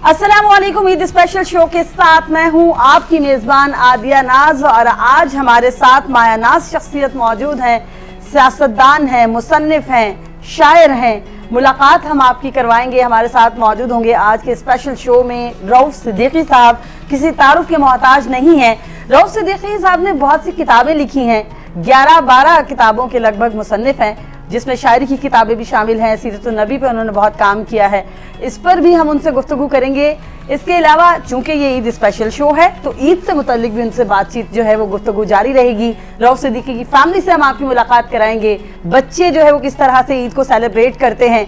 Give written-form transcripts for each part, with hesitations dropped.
अस्सलामुअलैकुम। Eid special show के साथ मैं हूं आपकी मेजबान आदिया नाज और आज हमारे साथ माया नाज शख्सियत मौजूद हैं, सियासतदान हैं, मुसन्निफ हैं, शायर हैं। मुलाकात हम आपकी करवाएंगे। हमारे साथ मौजूद होंगे आज के स्पेशल शो में रऊफ सिद्दीकी साहब। किसी तारुफ के मोहताज नहीं है। रऊफ सिद्दीकी साहब ने बहुत सी किताबें लिखी हैं, 11-12 किताबों के लगभग मुसन्निफ हैं, जिसमें शायरी की किताबें भी शामिल हैं। सीरतुन नबी पर उन्होंने बहुत काम किया है, इस पर भी हम उनसे गुफ्तगू करेंगे। इसके अलावा चूंकि ये ईद स्पेशल शो है तो ईद से मुतल्लिक भी उनसे बातचीत जो है वो गुफ्तगू जारी रहेगी। रऊफ सिद्दीकी की फैमिली से हम आपकी मुलाकात कराएंगे। बच्चे जो है वो किस तरह से ईद को सेलिब्रेट करते हैं।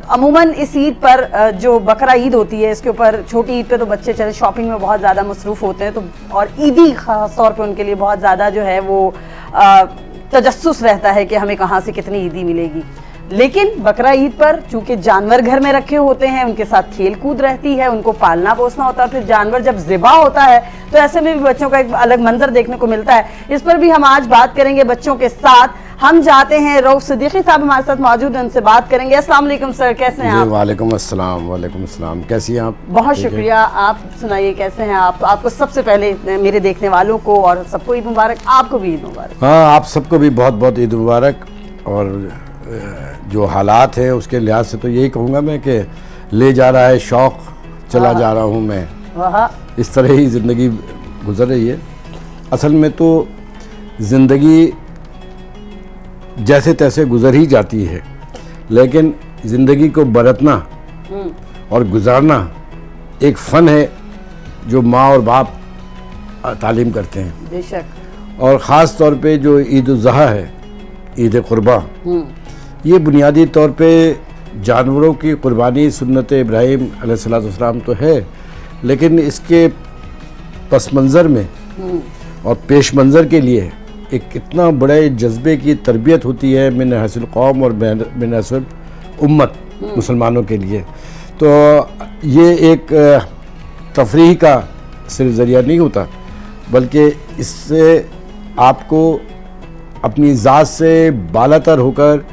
अमूमन इस ईद पर जो बकरा ईद होती है, इसके ऊपर छोटी ईद पे तो बच्चे चले शॉपिंग में बहुत ज़्यादा मसरूफ़ होते हैं, तो और ईदी ख़ास तौर पर उनके लिए बहुत ज़्यादा जो है वो तजस्सुस रहता है कि हमें कहाँ से कितनी ईदी मिलेगी। लेकिन बकरा ईद पर चूंकि जानवर घर में रखे होते हैं, उनके साथ खेल कूद रहती है, उनको पालना पोसना होता है, फिर जानवर जब ज़िबा होता है तो ऐसे में भी बच्चों का एक अलग मंजर देखने को मिलता है। इस पर भी हम आज बात करेंगे बच्चों के साथ। हम जाते हैं, रऊफ सिद्दीकी साहब हमारे साथ मौजूद हैं, उनसे बात करेंगे। अस्सलाम वालेकुम सर, कैसे हैं आप? वालेकुम अस्सलाम। वालेकुम अस्सलाम। कैसी हैं आप? बहुत शुक्रिया। आप सुनाइए कैसे हैं आप? आपको सबसे पहले मेरे देखने वालों को और सबको ईद मुबारक। आपको भी ईद मुबारक। हाँ, आप सबको भी बहुत बहुत ईद मुबारक। और जो हालात हैं उसके लिहाज से तो यही कहूँगा मैं कि ले जा रहा है शौक़, चला जा रहा हूँ मैं, इस तरह ही ज़िंदगी गुजर रही है। असल में तो ज़िंदगी जैसे तैसे गुजर ही जाती है, लेकिन ज़िंदगी को बरतना और गुजारना एक फ़न है जो माँ और बाप तालीम करते हैं। बेशक। और ख़ास तौर पे जो ईद उल ज़ुहा है, ईद कुर्बा, ये बुनियादी तौर पे जानवरों की कुर्बानी सुन्नत इब्राहीम अलैहिस्सलाम तो है, लेकिन इसके पस मंज़र में और पेश मंज़र के लिए एक इतना बड़े जज्बे की तरबियत होती है मिन हसल कौम और मिन हसल उम्मत मुसलमानों के लिए। तो ये एक तफरीह का सिर्फ ज़रिया नहीं होता, बल्कि इससे आपको अपनी ज़ात से बालातर होकर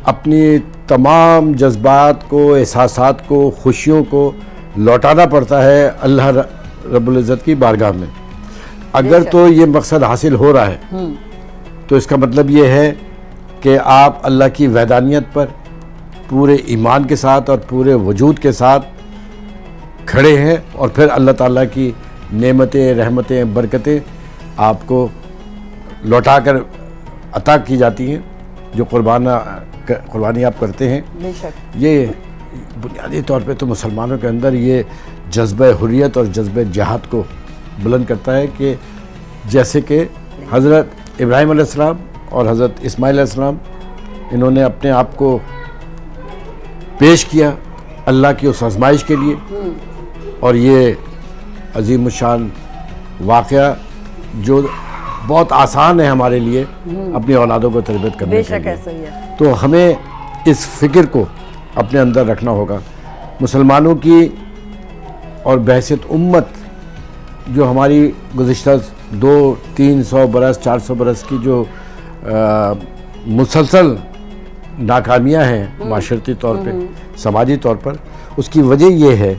अपनी तमाम जज्बात को, एहसासात को, खुशियों को लौटाना पड़ता है अल्लाह रब्बुल इज़्ज़त की बारगाह में। अगर तो ये मकसद हासिल हो रहा है तो इसका मतलब ये है कि आप अल्लाह की वहदानियत पर पूरे ईमान के साथ और पूरे वजूद के साथ खड़े हैं, और फिर अल्लाह ताला की नेमतें, रहमतें, बरकतें आपको लौटा कर अता की जाती हैं जो कुर्बानी आप करते हैं। ये बुनियादी तौर पे तो मुसलमानों के अंदर ये जज्बे हुर्रियत और जज्बे जिहाद को बुलंद करता है कि जैसे कि हज़रत इब्राहीम अलैहिस्सलाम और हज़रत इस्माईल अलैहिस्सलाम, इन्होंने अपने आप को पेश किया अल्लाह की उस आज़माइश के लिए, और ये अज़ीम शान वाक़या जो बहुत आसान है हमारे लिए अपनी औलादों को तरबियत करने के लिए। ऐसा ही है। तो हमें इस फ़िक्र को अपने अंदर रखना होगा। मुसलमानों की और बहसियत उम्मत जो हमारी गुज़िश्ता 200-300 बरस 400 बरस की जो मुसलसल नाकामियाँ हैं माशरती तौर पे, समाजी तौर पर, उसकी वजह ये है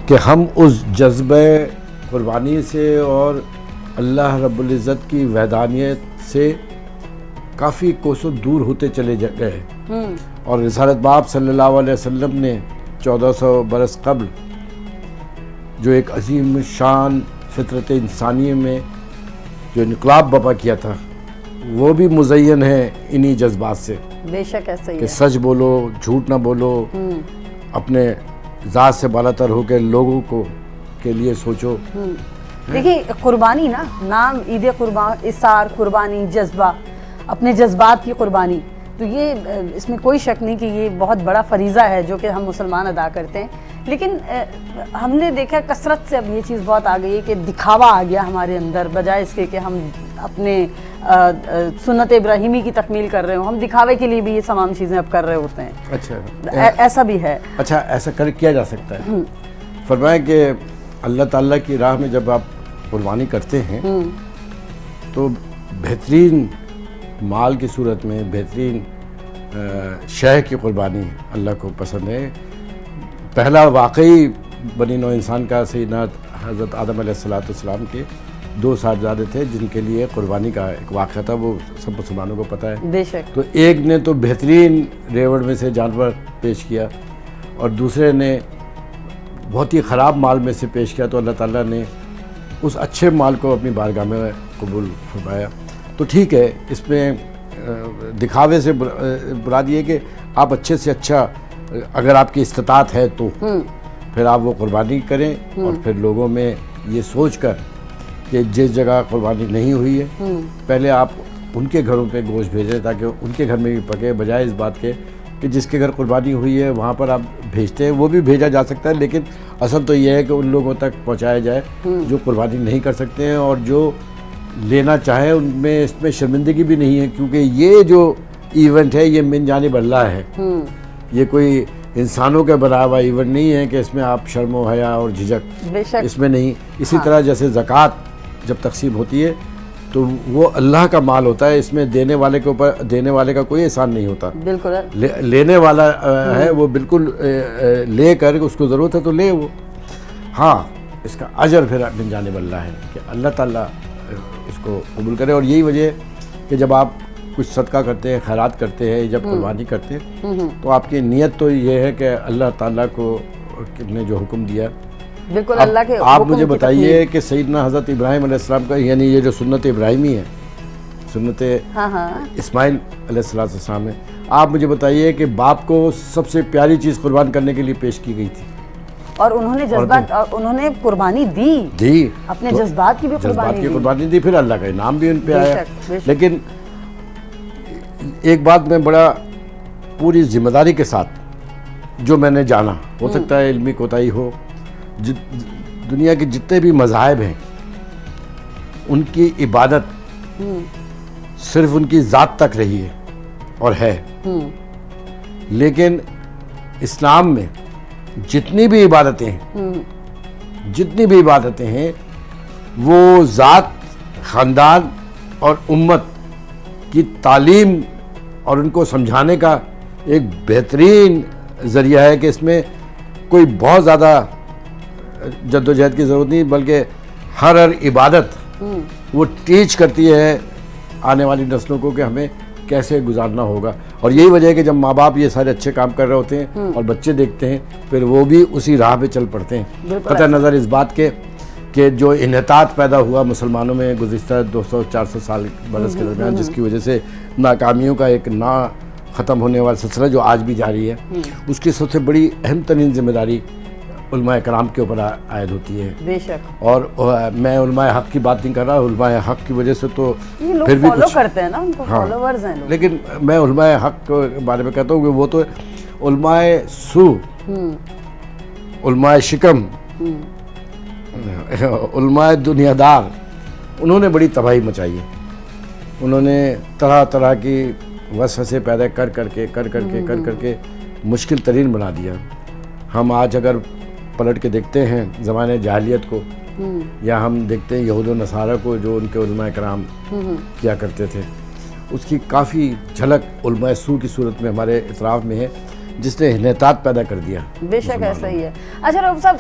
कि हम उस जज्बे कुर्बानी से और अल्लाह रब्बुल इज़्ज़त की वहदानियत से काफ़ी कोसों दूर होते चले गए। और रिसालत बाप सल्लल्लाहु अलैहि वसल्लम ने 1400 बरस कब्ल जो एक अजीम शान फितरत इंसानी में जो इनकलाब बपा किया था, वो भी मुज़य्यन है इन्हीं जज्बात से। बेशक ऐसा ही कि है। सच बोलो, झूठ ना बोलो, अपने ज़ात से बालातर होकर लोगों को के लिए सोचो। देखिए, कुर्बानी ना, नाम ईद कुर्बान, इसार, कुर्बानी, जज्बा, अपने जज्बात की कुर्बानी, तो ये इसमें कोई शक नहीं कि ये बहुत बड़ा फरीज़ा है जो कि हम मुसलमान अदा करते हैं। लेकिन हमने देखा कसरत से अब ये चीज़ बहुत आ गई है कि दिखावा आ गया हमारे अंदर, बजाय इसके कि हम अपने सुन्नत इब्राहीमी की तकमील कर रहे हो, हम दिखावे के लिए भी ये तमाम चीज़ें अब कर रहे होते हैं। अच्छा, ऐसा भी है। अच्छा, ऐसा किया जा सकता है। फरमाएं कि अल्लाह ताला की राह में जब आप कुर्बानी करते हैं तो बेहतरीन माल की सूरत में, बेहतरीन शह की कुर्बानी अल्लाह को पसंद है। पहला वाकई बनी नौ इंसान का सैयदना हज़रत आदम अलैहिस्सलाम के 2 साहबजादे थे जिनके लिए कुर्बानी का एक वाक़या था, वो सब मुसलमानों को पता है। बेशक। तो एक ने तो बेहतरीन रेवड़ में से जानवर पेश किया और दूसरे ने बहुत ही ख़राब माल में से पेश किया, तो अल्लाह ताला ने उस अच्छे माल को अपनी बारगाह में कबूल फरमाया। तो ठीक है, इसमें दिखावे से मुराद ये कि आप अच्छे से अच्छा, अगर आपकी इस्तिताअत है तो फिर आप वो कुर्बानी करें और फिर लोगों में ये सोच कर कि जिस जगह कुर्बानी नहीं हुई है पहले आप उनके घरों पे गोश्त भेजें ताकि उनके घर में भी पके, बजाय इस बात के कि जिसके घर कुर्बानी हुई है वहाँ पर आप भेजते हैं। वो भी भेजा जा सकता है, लेकिन असल तो ये है कि उन लोगों तक पहुँचाया जाए जो कुर्बानी नहीं कर सकते हैं और जो लेना चाहें उनमें इसमें शर्मिंदगी भी नहीं है, क्योंकि ये जो इवेंट है ये मिन जानिब अल्लाह है। ये कोई इंसानों के बना हुआ इवेंट नहीं है कि इसमें आप शर्म व हया और झिझक इसमें नहीं। इसी तरह जैसे ज़कात जब तकसीम होती है तो वो अल्लाह का माल होता है, इसमें देने वाले के ऊपर देने वाले का कोई एहसान नहीं होता। बिल्कुल। लेने वाला है वो बिल्कुल ले कर, उसको ज़रूरत है तो ले वो। हाँ, इसका अजर फिर मिन जानिब अल्लाह है कि अल्लाह ताला इसको कबूल करे। और यही वजह है कि जब आप कुछ सदका करते हैं, खैरात करते हैं, जब कुर्बानी करते हैं तो आपकी नीयत तो ये है कि अल्लाह ताला को ने जो हुक्म दिया। बिल्कुल। अल्लाह के आप मुझे बताइए कि सैयदना हज़रत इब्राहीम अलैहिस्सलाम का, यानी ये जो सुन्नत इब्राहिमी है, सुन्नत इस्माइल अलैहिस्सलाम है, आप मुझे बताइए कि बाप को सबसे प्यारी चीज़ कुर्बान करने के लिए पेश की गई थी और उन्होंने जज्बात और उन्होंने कुर्बानी दी अपने तो जज्बात की भी कुर्बानी दी, फिर अल्लाह का इनाम भी उन पे आया। लेकिन एक बात मैं बड़ा पूरी जिम्मेदारी के साथ जो मैंने जाना, हो सकता है इल्मी कोताही हो, दुनिया के जितने भी मज़ाहिब हैं उनकी इबादत सिर्फ उनकी ज़ात तक रही है और है, लेकिन इस्लाम में जितनी भी इबादतें हैं वो ज़ात, ख़ानदान और उम्मत की तालीम और उनको समझाने का एक बेहतरीन ज़रिया है कि इसमें कोई बहुत ज़्यादा जद्दोजहद की ज़रूरत नहीं, बल्कि हर इबादत वो टीच करती है आने वाली नस्लों को कि हमें कैसे गुजारना होगा। और यही वजह है कि जब माँ बाप ये सारे अच्छे काम कर रहे होते हैं और बच्चे देखते हैं फिर वो भी उसी राह पे चल पड़ते हैं। कतई नज़र इस बात के कि जो इन्हतात पैदा हुआ मुसलमानों में गुज़िश्ता 200-400 साल बरस के दरमियान, जिसकी वजह से नाकामियों का एक ना ख़त्म होने वाला सिलसिला जो आज भी जारी है, उसकी सबसे बड़ी अहम तरीन जिम्मेदारी उलमाए कराम के ऊपर आयद होती है। बेशक। और मैं उलमाए हक़ की बात नहीं कर रहा, उलमाए हक़ की वजह से तो लोग फिर भी फॉलो कुछ करते हैं ना, उनको फॉलोवर्स हैं लोग। लेकिन मैं उलमाए हक़ के बारे में कहता हूँ कि वो तो उलमाए सू, उलमाए शिकम, उलमाए दुनियादार, उन्होंने बड़ी तबाही मचाई है। उन्होंने तरह तरह की वसवसे पैदा कर करके मुश्किल तरीन बना दिया। हम आज अगर पलट के देखते हैं ज़माने जाहिलियत को, या हम देखते हैं यहूद व नसारा को जो उनके उलमाए कराम किया करते थे, उसकी काफ़ी झलक उलमाए सू की सूरत में हमारे इतराफ़ में है, जिसने इन्हतात पैदा कर दिया। बेशक ऐसा ही है। अच्छा रऊफ साहब,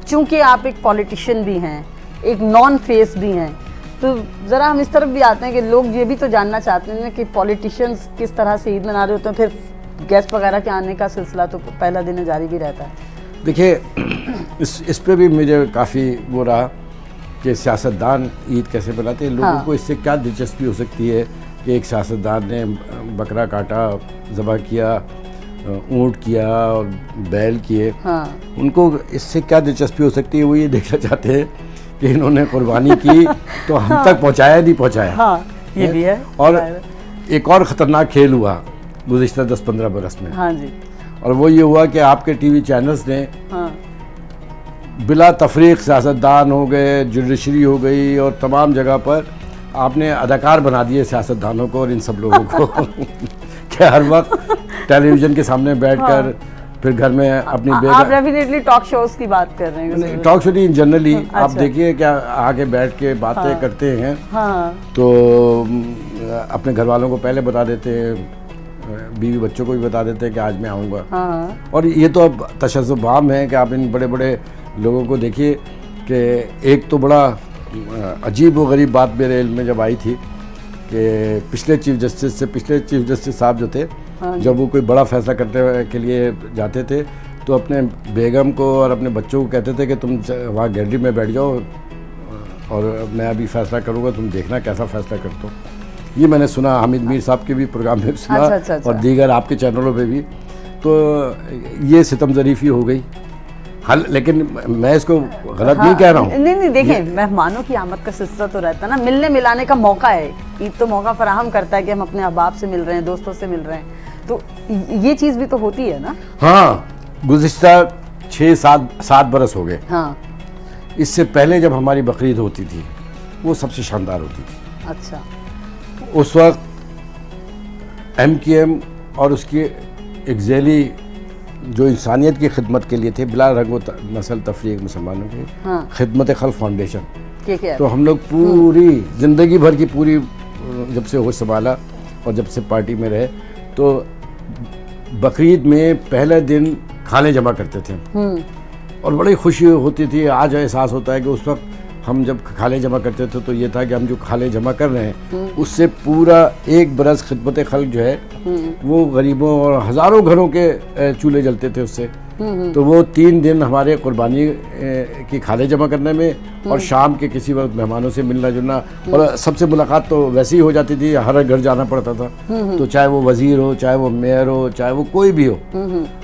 चूँकि आप एक पॉलिटिशियन भी हैं, एक नॉन फेस भी हैं, तो ज़रा हम इस तरफ भी आते हैं कि लोग ये भी तो जानना चाहते हैं कि पॉलिटिशियंस किस तरह से ईद मना रहे होते हैं, फिर गेस्ट वगैरह के आने का सिलसिला तो पहला दिन जारी भी रहता है। देखिए, इस पे भी मुझे काफ़ी वो रहा कि सियासतदान ईद कैसे मनाते हैं। लोगों को इससे क्या दिलचस्पी हो सकती है कि एक सियासतदान ने बकरा काटा, ज़बह किया, ऊँट किया और बैल किए, उनको इससे क्या दिलचस्पी हो सकती है? वो ये देखना चाहते हैं कि इन्होंने कुर्बानी की तो हम तक पहुँचाया नहीं पहुँचाया। ये भी है। और एक और ख़तरनाक खेल हुआ गुज़िश्ता 10-15 बरस में। हाँ जी। और वो ये हुआ कि आपके टीवी चैनल्स ने बिला तफरीक सियासतदान हो गए, जुडिशरी हो गई, और तमाम जगह पर आपने अदाकार बना दिए सियासतदानों को और इन सब लोगों को कि हर वक्त टेलीविज़न के सामने बैठकर फिर घर में अपनी आप डेफिनेटली टॉक शोज की बात कर रहे हैं। टॉक शो नहीं, जनरली आप देखिए क्या आगे बैठ के बातें करते हैं, तो अपने घर वालों को पहले बता देते हैं बीवी बच्चों को भी बता देते हैं कि आज मैं आऊँगा। हाँ। और ये तो अब तशद्दुद आम है कि आप इन बड़े बड़े लोगों को देखिए कि एक तो बड़ा अजीब व गरीब बात मेरे इल्म में जब आई थी कि पिछले चीफ जस्टिस साहब जो थे, जब वो कोई बड़ा फैसला करने के लिए जाते थे तो अपने बेगम को और अपने बच्चों को कहते थे कि तुम वहाँ गैलरी में बैठ जाओ और मैं अभी फैसला करूँगा, तुम देखना कैसा फैसला करते हो। ये मैंने सुना, हामिद मीर साहब के भी प्रोग्राम में सुना। अच्छा। और दीगर आपके चैनलों पे भी। तो ये सितम ज़रीफ़ी हो गई। हल, लेकिन मैं इसको गलत नहीं कह रहा हूँ। नहीं देखिए, मेहमानों की आमद का सिलसिला तो रहता है ना, मिलने मिलाने का मौका है। ईद तो मौका फराहम करता है कि हम अपने अहबाब से मिल रहे हैं, दोस्तों से मिल रहे हैं, तो ये चीज़ भी तो होती है ना। हाँ, गुज़िश्ता 6-7 बरस हो गए। हाँ, इससे पहले जब हमारी बकरीद होती थी वो सबसे शानदार होती थी। अच्छा। उस वक्त MKM और उसकी एक ज़ैली जो इंसानियत की खिदमत के लिए थे, बिला रंग व नस्ल तफरीक मुसलमानों की, हाँ। खिदमत खल्क फाउंडेशन, क्या तो हम लोग पूरी ज़िंदगी भर की पूरी जब से होश संभाला और जब से पार्टी में रहे तो बकरीद में पहले दिन खाने जमा करते थे और बड़ी खुशी होती थी। आज एहसास होता है कि उस वक्त हम जब खाले जमा करते थे तो ये था कि हम जो खाले जमा कर रहे हैं उससे पूरा एक बरस खिदमत खल्क जो है वो गरीबों और हज़ारों घरों के चूल्हे जलते थे उससे। तो वो 3 दिन हमारे कुर्बानी की खाले जमा करने में और शाम के किसी वक्त मेहमानों से मिलना जुलना, और सबसे मुलाकात तो वैसे ही हो जाती थी, हर घर जाना पड़ता था। तो चाहे वो वज़ीर हो, चाहे वो मेयर हो, चाहे वो कोई भी हो,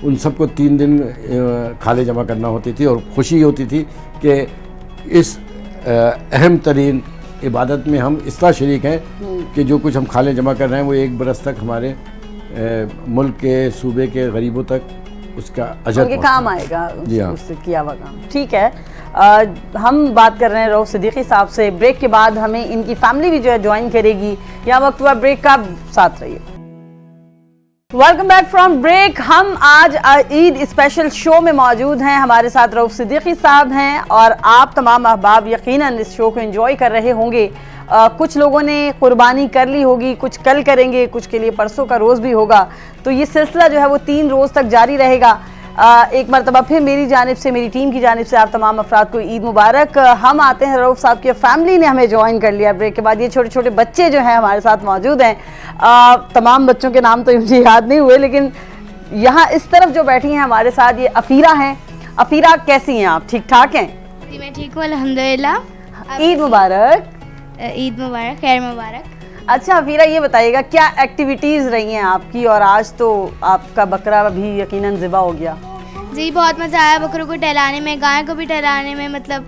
उन सबको 3 दिन खाले जमा करना होती थी। और खुशी होती थी कि इस अहम तरीन इबादत में हम इस तरह शरीक हैं कि जो कुछ हम खाले जमा कर रहे हैं वो एक बरस तक हमारे मुल्क के सूबे के गरीबों तक उसका अजर उनके काम आएगा। जी हाँ, उससे किया हुआ काम। ठीक है, हम बात कर रहे हैं रऊफ सिद्दीकी साहब से। ब्रेक के बाद हमें इनकी फैमिली भी जो है ज्वाइन करेगी। यहाँ वक्त हुआ ब्रेक का, साथ रहिए। Welcome back from break. हम आज ईद स्पेशल शो में मौजूद हैं। हमारे साथ रऊफ सिद्दीकी साहब हैं और आप तमाम अहबाब यकीनन इस शो को एंजॉय कर रहे होंगे। कुछ लोगों ने कुर्बानी कर ली होगी, कुछ कल करेंगे, कुछ के लिए परसों का रोज़ भी होगा। तो ये सिलसिला जो है वो 3 रोज़ तक जारी रहेगा। एक मरतबा फिर मेरी जानिब से, मेरी टीम की जानिब से आप तमाम अफराद को ईद मुबारक। हम आते हैं, रऊफ साहब की फैमिली ने हमें ज्वाइन कर लिया ब्रेक के बाद। ये छोटे छोटे बच्चे जो हैं हमारे साथ मौजूद हैं। तमाम बच्चों के नाम तो मुझे याद नहीं हुए, लेकिन यहाँ इस तरफ जो बैठी हैं हमारे साथ, ये अफीरा हैं। अफीरा, कैसी हैं आप? ठीक ठाक हैं? जी मैं ठीक हूँ अल्हम्दुलिल्लाह। ईद मुबारक। ईद मुबारक, खैर मुबारक। अच्छा अफीरा, ये बताइएगा क्या एक्टिविटीज़ रही हैं आपकी? और आज तो आपका बकरा भी यकीनन ज़िबा हो गया। जी बहुत मज़ा आया बकरों को टहलाने में, गाय को भी टहलाने में, मतलब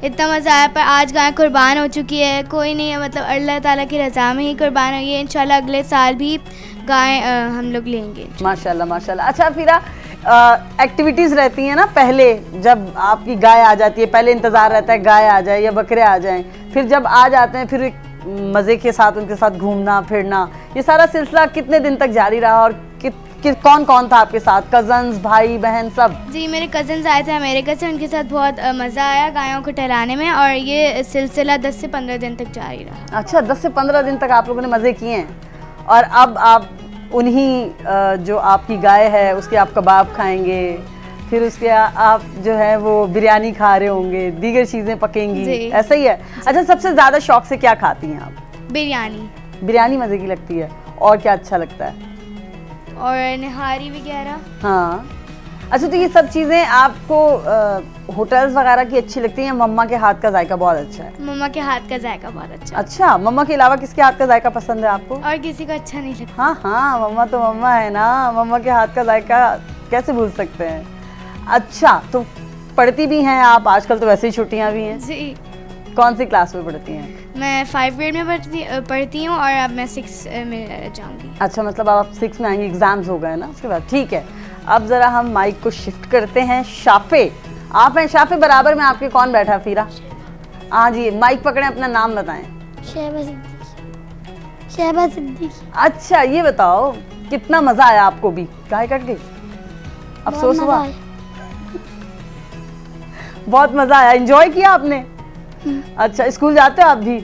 इतना मज़ा आया। पर आज गाय कुर्बान हो चुकी है, कोई नहीं है, मतलब अल्लाह ताला की रज़ा में ही कुर्बान हुई है। इंशाल्लाह अगले साल भी गाय हम लोग लेंगे। माशाल्लाह माशाल्लाह। अच्छा अफीरा, एक्टिविटीज़ रहती हैं ना पहले, जब आपकी गाय आ जाती है पहले इंतज़ार रहता है गाय आ जाए या बकरे आ जाएं, फिर जब आ जाते हैं फिर मज़े के साथ उनके साथ घूमना फिरना, ये सारा सिलसिला कितने दिन तक जारी रहा? और कौन कौन था आपके साथ? कज़न्स, भाई बहन सब? जी मेरे कज़न्स आए थे अमेरिका से, उनके साथ बहुत मज़ा आया गायों को टहलाने में। और ये सिलसिला 10 से 15 दिन तक जारी रहा। अच्छा, 10 से 15 दिन तक आप लोगों ने मज़े किए हैं। और अब आप उन्हीं जो आपकी गाय है उसके आप कबाब खाएंगे, फिर उसके आप जो है वो बिरयानी खा रहे होंगे, दीगर चीज़ें पकेंगी, ऐसा ही है? अच्छा, सबसे ज़्यादा शौक से क्या खाती हैं आप? बिरयानी। बिरयानी मज़े की लगती है। और क्या अच्छा लगता है? और निहारी वगैरह। हाँ। अच्छा, तो ये सब चीज़ें आपको होटल्स वगैरह की अच्छी लगती हैं? मम्मा के हाथ का जायका बहुत अच्छा है। मम्मा के हाथ का जायका बहुत अच्छा। अच्छा, मम्मा के अलावा किसके हाथ का जायका पसंद है आपको? और किसी को अच्छा नहीं लगता। हाँ हाँ, मम्मा तो मम्मा है ना, मम्मा के हाथ का जायका कैसे भूल सकते हैं। अच्छा, तो पढ़ती भी हैं आप? आजकल तो वैसे ही छुट्टियाँ भी हैं। जी। कौन सी क्लास में पढ़ती हैं? मैं 5 ग्रेड में पढ़ती हूँ और अब मैं 6 में जाऊँगी। अच्छा, मतलब आप 6 में आएंगी, एग्ज़ाम्स हो गए ना उसके बाद। ठीक है, अब ज़रा हम माइक को शिफ्ट करते हैं। शाफे, आप हैं शाफे, बराबर में आपके कौन बैठा है? फीरा। हाँ जी, माइक पकड़ें, अपना नाम बताएं। शहबा सिद्दीकी। अच्छा, ये बताओ कितना मज़ा आया आपको? भी गाय कट गई, अफसोस हुआ? बहुत मज़ा आया, एंजॉय किया आपने? अच्छा, स्कूल जाते हो आप भी?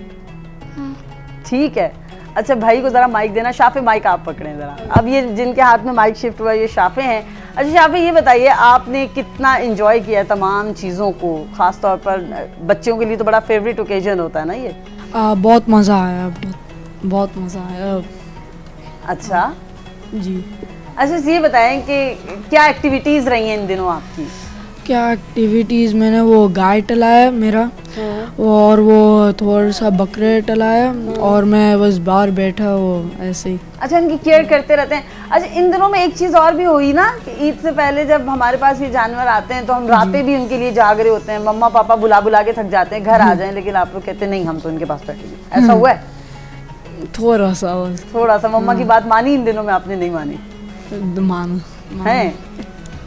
ठीक है। अच्छा भाई को जरा माइक देना। शाफे माइक आप पकड़ें जरा। अब ये जिनके हाथ में माइक शिफ्ट हुआ ये शाफे हैं। अच्छा शाफे ये बताइए आपने कितना एंजॉय किया तमाम चीज़ों को, ख़ास तौर पर बच्चों के लिए तो बड़ा फेवरेट ओकेजन होता है ना ये। बहुत मज़ा आया, बहुत मज़ा आया। अच्छा जी। अच्छा ये बताएं कि क्या एक्टिविटीज़ रही हैं इन दिनों आपकी? क्या एक्टिविटीज़, मैंने वो गाय टलाया मेरा, और वो थोड़ा सा बकरे टलाया, और मैं बस बाहर बैठा वो ऐसे ही। अच्छा इनकी केयर करते रहते हैं। अच्छा इन दिनों में एक चीज़ और भी हुई ना कि ईद से पहले जब हमारे पास ये जानवर आते हैं तो हम रातें भी उनके लिए जाग रहे होते हैं। मम्मा पापा बुला बुला के थक जाते हैं घर आ जाएं, लेकिन आप लोग कहते हैं नहीं हम तो इनके पास बैठेंगे। ऐसा हुआ है? थोड़ा सा बस। थोड़ा सा मम्मा की बात मानी इन दिनों में आपने? नहीं मानी मानो है?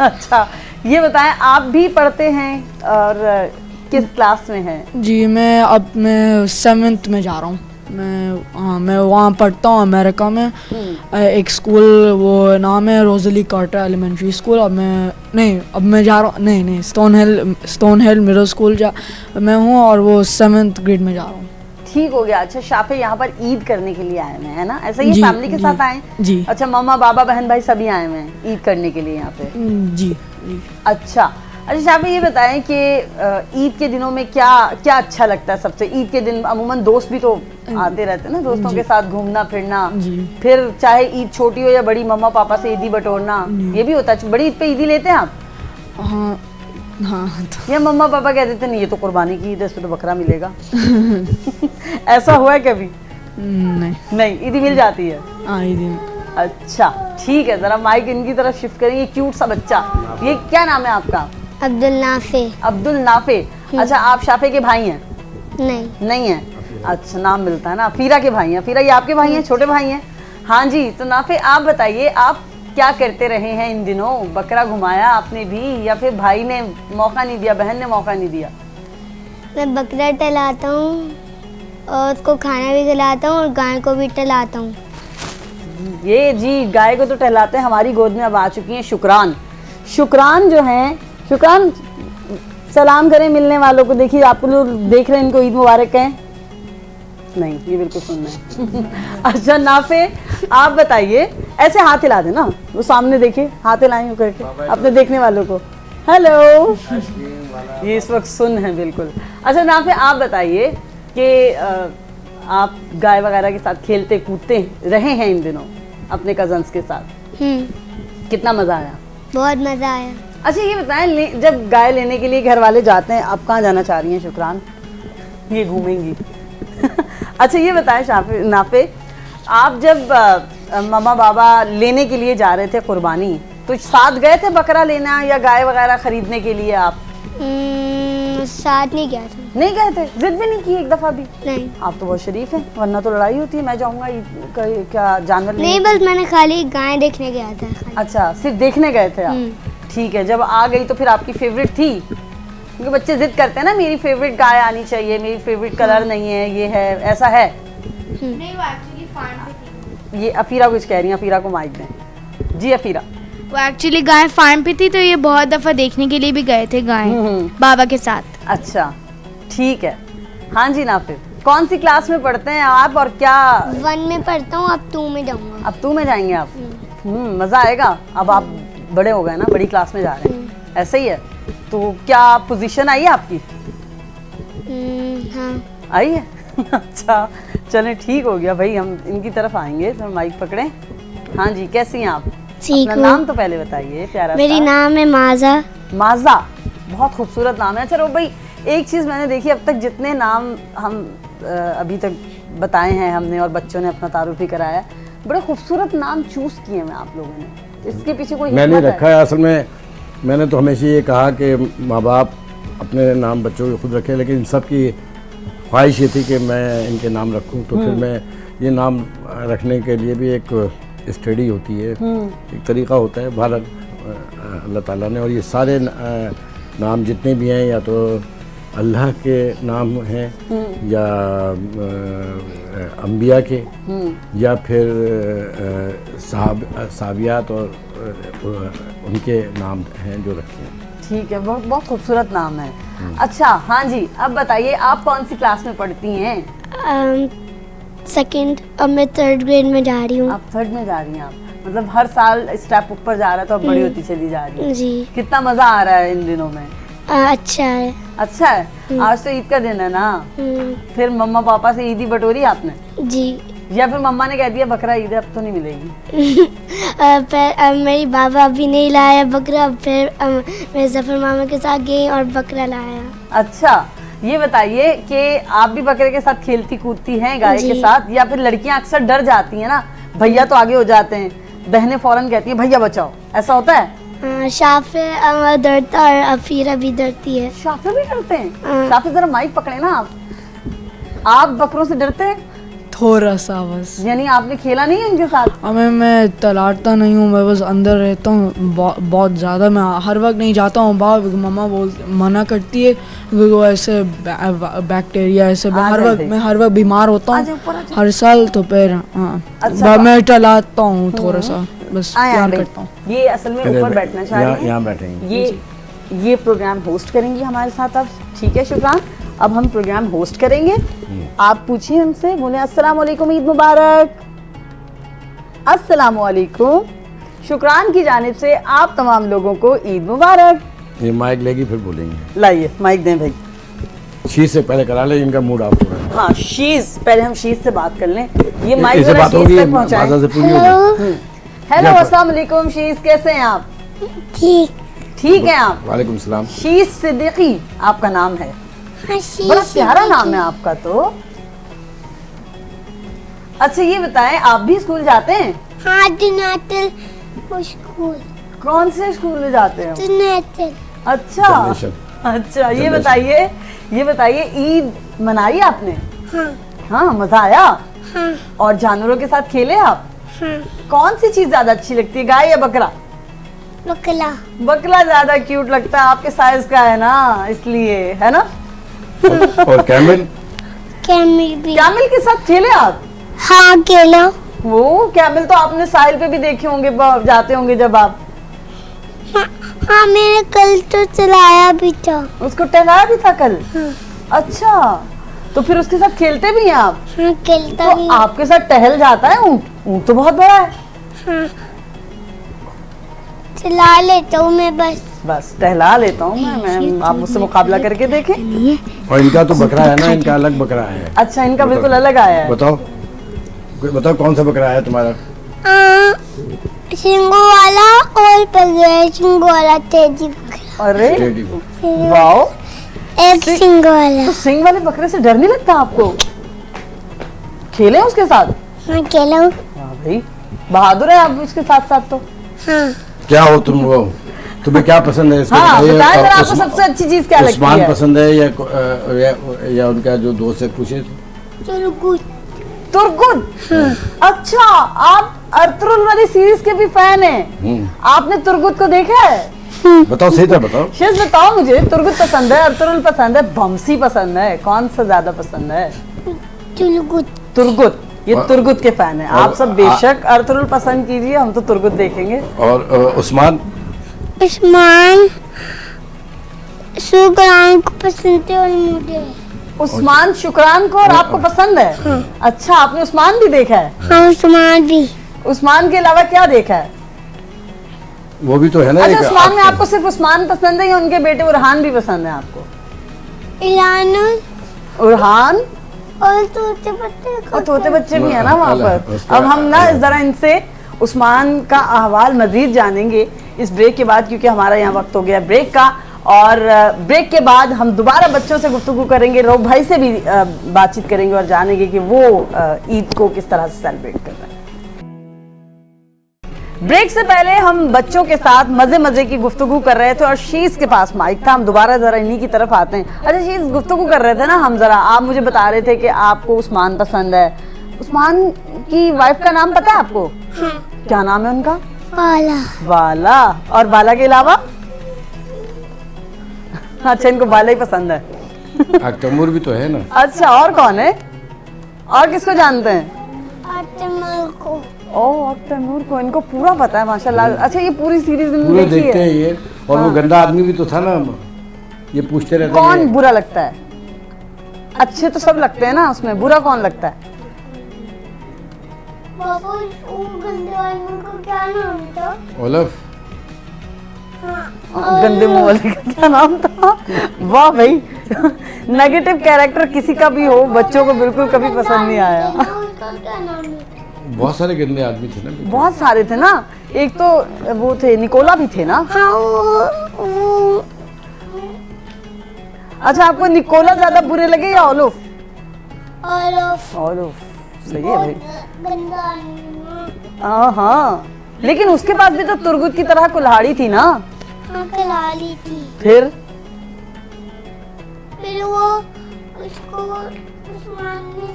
अच्छा ये बताएं आप भी पढ़ते हैं और किस क्लास में हैं? जी, मैं 7th में जा रहा हूँ। मैं वहाँ पढ़ता हूँ अमेरिका में, एक स्कूल, वो नाम है रोजली कार्टर एलिमेंट्री स्कूल। अब मैं जा रहा हूँ, नहीं स्टोन हिल मिडिल स्कूल मैं हूँ, और वो 7th ग्रेड में जा रहा हूँ। ठीक हो गया। अच्छा शाफे यहाँ पर ईद करने के लिए आए हुए हैं ना, ऐसा ही जी, फैमिली के जी, साथ आए? जी। अच्छा मम्मा बाबा बहन भाई सभी आए हुए हैं ईद करने के लिए यहाँ पे? जी जी। अच्छा शाफे ये बताएं कि ईद के दिनों में क्या क्या अच्छा लगता है सबसे? ईद के दिन अमूमन दोस्त भी तो आते रहते हैं ना, दोस्तों के साथ घूमना फिरना, फिर चाहे ईद छोटी हो या बड़ी, मम्मा पापा से ईदी बटोरना, ये भी होता है। बड़ी ईद पे ईदी लेते हैं आप? हाँ हाँ। या मम्मा पापा कह देते नहीं ये तो कुर्बानी की ईद है, इसमें तो बकरा मिलेगा? ऐसा हुआ है कभी? नहीं ईदी मिल जाती है? हाँ ईदी। अच्छा ठीक है, जरा माइक इनकी तरफ शिफ्ट करेंगे। क्यूट सा बच्चा, ये क्या नाम है आपका? अब्दुल नाफे। अब्दुल नाफे। अच्छा आप शाफे के भाई हैं? नहीं है। अच्छा नाम मिलता है ना। अफीरा के भाई हैं? अफीरा ये आपके भाई हैं, छोटे भाई हैं? हाँ जी। तो नाफे आप बताइए आप क्या करते रहे हैं इन दिनों? बकरा घुमाया आपने भी, या फिर भाई ने मौका नहीं दिया, बहन ने मौका नहीं दिया? मैं बकरा टहलाता हूँ और उसको खाना भी खिलाता हूँ और गाय को भी टहलाता हूँ। ये जी गाय को तो टहलाते हैं। हमारी गोद में अब आ चुकी हैं शुक्रान जो हैं। शुक्रान सलाम करें मिलने वालों को। देखिए आपको लोग देख रहे हैं, इनको ईद मुबारक कहें। नहीं ये बिल्कुल सुनना है। अच्छा नाफे आप बताइए, ऐसे हाथ हिला देना, वो सामने देखिए, हाथ हिलाएं करके अपने देखने वालों को। हेलो, ये इस वक्त सुन है बिल्कुल। अच्छा नाफे आप बताइए कि आप गाय वगैरह के साथ खेलते कूदते रहे हैं इन दिनों अपने कजन्स के साथ? कितना मज़ा आया? बहुत मज़ा आया। अच्छा ये बताएं जब गाय लेने के लिए घर वाले जाते हैं, आप कहाँ जाना चाह रही हैं शुक्रान? ये घूमेंगी। अच्छा ये बताएं नाफे, आप जब मम्मा बाबा लेने के लिए जा रहे थे कुर्बानी, तो साथ गए थे बकरा लेना या गाय वगैरह खरीदने के लिए आप? साथ नहीं गया था। नहीं गए थे? जिद भी नहीं की एक दफा भी? नहीं। आप तो बहुत शरीफ हैं, वरना तो लड़ाई होती है। मैं जाऊंगा क्या जानवर नहीं, बस मैंने खाली गाय देखने गया था। अच्छा सिर्फ देखने गए थे आप? ठीक है। जब आ गई तो फिर आपकी फेवरेट थी? क्योंकि बच्चे जिद करते हैं ना मेरी फेवरेट गाय आनी चाहिए, मेरी फेवरेट कलर नहीं है, ये है, ऐसा है? नहीं वो एक्चुअली फार्म पे थी। ये अफीरा कुछ कह रही है, अफीरा को माइक दें। जी अफीरा। वो एक्चुअली गाय फार्म पे थी, तो ये बहुत दफ़ा देखने के लिए भी गए थे गाय बाबा के साथ। अच्छा ठीक है। हाँ जी नाफिर, कौन सी क्लास में पढ़ते हैं आप और क्या? 1 में पढ़ता हूँ, अब 2 में जाऊँगा। अब 2 में जाएंगे आप? मज़ा आएगा, अब आप बड़े हो गए ना, बड़ी क्लास में जा रहे हैं, ऐसे ही है? तो क्या पोजीशन आई है आपकी? हाँ आई है। अच्छा चलें ठीक हो गया भाई, हम इनकी तरफ आएंगे, तो माइक पकड़ें। हाँ जी कैसी हैं आप? अपना नाम तो पहले बताइए प्यारा। मेरी नाम है माजा। माजा, बहुत खूबसूरत नाम है। अच्छा रो भाई, एक चीज़ मैंने देखी, अब तक जितने नाम हम अभी तक बताए हैं हमने और बच्चों ने अपना तारुफ भी कराया, बड़े खूबसूरत नाम चूज़ किए हैं आप लोगों ने, इसके पीछे कोई मैंने रखा है? असल में मैंने तो हमेशा ये कहा कि माँ बाप अपने नाम बच्चों को खुद रखें, लेकिन इन सब की ख्वाहिश ये थी कि मैं इनके नाम रखूं, तो फिर मैं ये नाम रखने के लिए भी एक स्टडी होती है, एक तरीक़ा होता है भारत अल्लाह ताला ने, और ये सारे नाम जितने भी हैं या तो अल्लाह के नाम हैं या अंबिया के या फिर साहबियात और उनके नाम हैं जो रखे हैं। ठीक है, बहुत बहुत खूबसूरत नाम है। अच्छा हाँ जी, अब बताइए आप कौन सी क्लास में पढ़ती हैं? सेकंड, अब मैं 3rd ग्रेड में जा रही हूँ। आप 3rd में जा रही हैं आप, मतलब हर साल स्टेप ऊपर जा रहा है तो अब बड़ी होती चली जा रही है। जी। कितना मजा आ रहा है इन दिनों में? अच्छा है। अच्छा है। आज तो ईद का दिन है ना, फिर मम्मा पापा से ईदी बटोरी आपने? जी। या फिर मम्मा ने कह दिया बकरा ईद है अब तो नहीं मिलेगी? मेरी बाबा अभी नहीं लाया बकरा, फिर मैं जफर मामा के साथ गई और बकरा लाया। अच्छा, ये बताइए कि आप भी बकरे के साथ खेलती कूदती हैं गाय के जी। साथ, या फिर लड़कियां अक्सर डर जाती हैं ना, भैया तो आगे हो जाते हैं, बहनें फौरन कहती हैं भैया बचाओ, ऐसा होता है? शाफे डरता और अफीरा भी डरती है। शाफे भी डरते हैं? शाफे जरा माइक पकड़े ना आप बकरों से डरते हैं? थोड़ा सा बस। यानी आपने खेला नहीं है उनके साथ? हमें मैं तलाटता नहीं हूँ, मैं बस अंदर रहता हूँ बहुत ज़्यादा। मैं हर वक्त नहीं जाता हूँ बाहर, मम्मा मना करती है क्योंकि वो ऐसे बैक्टीरिया ऐसे मैं हर वक्त बीमार होता हूँ हर साल, तो फिर हाँ अच्छा, मैं टलाता हूँ थोड़ा सा, बस प्यार करता हूँ। ये असल में ऊपर बैठना चाह रही हैं, यहाँ बैठेंगे। ये प्रोग्राम होस्ट करेंगी हमारे साथ अब, ठीक है शुक्रान? अब हम प्रोग्राम होस्ट करेंगे, आप पूछिए हमसे, बोले अस्सलाम वालेकुम, ईद मुबारक। अस्सलाम वालेकुम, शुक्रान की जानिब से आप तमाम लोगों को ईद मुबारक। ये माइक लेगी फिर बोलेंगे। लाइए माइक दें भाई। शीश से पहले करा ले, इनका मूड ऑफ हो रहा है। हाँ शीज, पहले हम शीज से बात कर लें, ये माइक इससे जरा बात शीज होगी, तक पहुंचाएं। बादल से पूरी होगी। हेलो अस्सलाम वालेकुम शीज, कैसे हैं आप? ठीक है आप? वालेकुम सलाम। शीज सिद्दीकी आपका नाम है, हाँ, बड़ा प्यारा नाम है आपका तो। अच्छा ये बताएं, आप भी स्कूल जाते हैं? हाँ, डोनाटल स्कूल। कौन से स्कूल में जाते हैं? डोनाटल। अच्छा जनरेशन। अच्छा, ये जनरेशन। बताइए ईद मनाई आपने? हाँ। हाँ, मजा आया? हाँ। और जानवरों के साथ खेले आप? हाँ। कौन सी चीज ज्यादा अच्छी लगती है, गाय या बकरा? बकला। बकरा ज्यादा क्यूट लगता है, आपके साइज का है ना, इसलिए, है ना? और कैमल? कैमल भी। कैमल के साथ खेले आप? हाँ, खेलो। वो कैमल तो आपने साहिल पे भी देखे होंगे, जाते होंगे जब आप। हाँ, मैंने कल तो चलाया भी था। उसको टहलाया भी था कल? हाँ। अच्छा, तो फिर उसके साथ खेलते भी हैं आप? हाँ, खेलता तो भी। आपके साथ टहल जाता है ऊँट? ऊँट तो बहुत बड़ा है। हाँ, चला लेता हूँ मैं, बस टहला लेता हूँ मैं आप मुझसे मुकाबला करके देखें। और इनका तो बकरा है ना, इनका अलग बकरा है। अच्छा, इनका बिल्कुल अलग आया है। बताओ कौन सा बकरा है तुम्हारा? सिंगो वाला और सिंगो वाला तेजी बकरा। अरे टेडी। वाओ, एक सिंगो वाला। तो सिंग वाले बकरे से डर नहीं लगता आपको? खेले उसके साथ? हाँ, खेलो। वाह भाई, बहादुर है आप इसके साथ साथ तो। हाँ। क्या हो तुम? वो तुम्हें क्या पसंद है इसको? हाँ, बताइए। बताएं जरा, और आपको सबसे अच्छी चीज क्या लगती उस्मान है? पसंद है या उनका जो दोस्त है, पूछे। चलो गुड। तुर्गुत? अच्छा, आप अर्तुगरुल वाली सीरीज के भी फैन हैं? आपने तुर्गुत को देखा है? बताओ, सही था बताओ। शेष बताओ मुझे, तुर्गुत पसंद है, अर्तुगरुल पसंद है, बमसी पसंद है, कौन सा ज्यादा पसंद है? चलो गुड। तुर्गुत, ये और- तुर्गुत के फैन है। आप सब बेशक अर्तुगरुल पसंद कीजिए, हम तो तुर्गुत देखेंगे। और उस्मान? उस्मान शुक्रान को पसंद है और मुझे। उस्मान शुक्रान को और आपको पसंद है? अच्छा, आपने उस्मान भी देखा है? हाँ, उस्मान भी। उस्मान के अलावा क्या देखा है? वो भी तो है ना। अच्छा, एक उस्मान में आपको सिर्फ उस्मान पसंद है या उनके बेटे उरहान भी पसंद है आपको? इलानुल उरहान और तोते बच्चे और तोते बच्चे भी है ना वहाँ पर। उसका- अब हम ना जरा इनसे उस्मान का अहवाल मजीद जानेंगे इस ब्रेक के बाद, क्योंकि हमारा यहाँ वक्त हो गया ब्रेक का। और ब्रेक के बाद हम दोबारा बच्चों से गुफ्तगू करेंगे, रोब भाई से भी बातचीत करेंगे और जानेंगे कि वो ईद को किस तरह से सेलिब्रेट कर रहे हैं। ब्रेक से पहले हम बच्चों के साथ मजे मजे की गुफ्तगू कर रहे थे और शीज के पास माइक था। हम दोबारा जरा इन्हीं की तरफ आते हैं। अच्छा शीज, गुफ्तगू कर रहे थे ना हम, जरा आप मुझे बता रहे थे कि आपको उस्मान पसंद है। उस्मान की वाइफ का नाम पता है आपको? हाँ। क्या नाम है उनका? वाला। बाला। और बाला के अलावा? अच्छा, इनको बाला ही पसंद है। तैमूर भी तो है ना। अच्छा, और कौन है? और किसको जानते हैं? आतमल को। ओह, अब तैमूर को। इनको पूरा पता है माशाल्लाह। अच्छा, ये पूरी सीरीज पूरे देखी देखते है? हैं ये। और वो गंदा आदमी भी तो था ना, ये पूछते रहते कौन हैं। बुरा लगता है? अच्छे तो सब लगते हैं ना उसमें, बुरा कौन लगता है? पापा वो गंदे आदमी का क्या नाम था? ओलफ। गंदे मुंह वाले का क्या नाम था? वाह भाई, नेगेटिव कैरेक्टर किसी का भी हो बच्चों को बिल्कुल कभी पसंद नहीं आया। उसका क्या नाम है? बहुत सारे गंदे आदमी थे ना। बहुत सारे थे ना, एक तो वो थे निकोला भी थे ना। हाँ वो अच्छा, आपको निकोला ज्यादा बुरे लगे या ओलोफ? ओलफ ओलोफ सही है भाई। गंदा आदमी। हाँ, लेकिन उसके पास भी तो तुरगुत की तरह कुल्हाड़ी थी ना। हाँ कलाली थी। फिर वो उसको उस्मान ने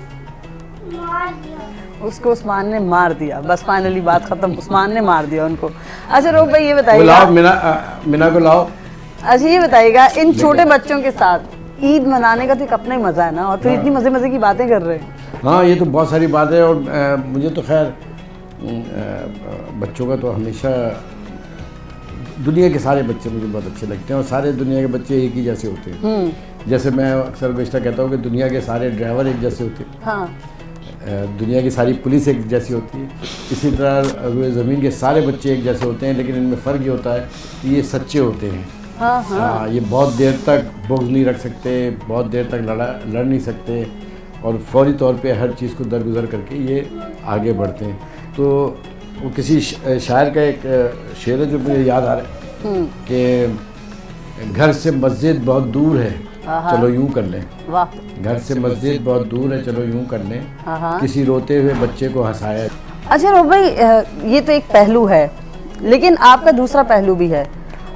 मार दिया। उसको उस्मान ने मार दिया, बस फाइनली बात खत्म, उस्मान ने मार दिया उनको। अच्छा रोक भाई ये बुलाओ बताइएगा, मीना को लाओ। अच्छा ये बताइएगा, इन छोटे बच्चों के साथ ईद मनाने का तो एक अपना ही मजा है ना, और फिर इतनी मजे मजे की बातें कर रहे हैं। हाँ, ये तो बहुत सारी बात है। और मुझे तो खैर बच्चों का तो हमेशा, दुनिया के सारे बच्चे मुझे बहुत अच्छे लगते हैं, और सारे दुनिया के बच्चे एक ही जैसे होते हैं। जैसे मैं अक्सर बेशता कहता हूँ कि दुनिया के सारे ड्राइवर एक जैसे होते हैं, हाँ दुनिया की सारी पुलिस एक जैसी होती है, इसी तरह ज़मीन के सारे बच्चे एक जैसे होते हैं, लेकिन इनमें फ़र्क ये होता है कि ये सच्चे होते हैं। हाँ हाँ, ये बहुत देर तक बुग़्ज़ नहीं रख सकते, बहुत देर तक लड़ नहीं सकते, और फौरी तौर पे हर चीज़ को दरगुजर करके ये आगे बढ़ते हैं। तो वो किसी शायर का एक शेर है जो मुझे याद आ रहा है कि घर से मस्जिद बहुत दूर है, चलो यूं कर लें। वाह, घर से मस्जिद बहुत दूर है, चलो यूं कर लें, किसी रोते हुए बच्चे को हंसाया। अच्छा रोक भाई, ये तो एक पहलू है, लेकिन आपका दूसरा पहलू भी है।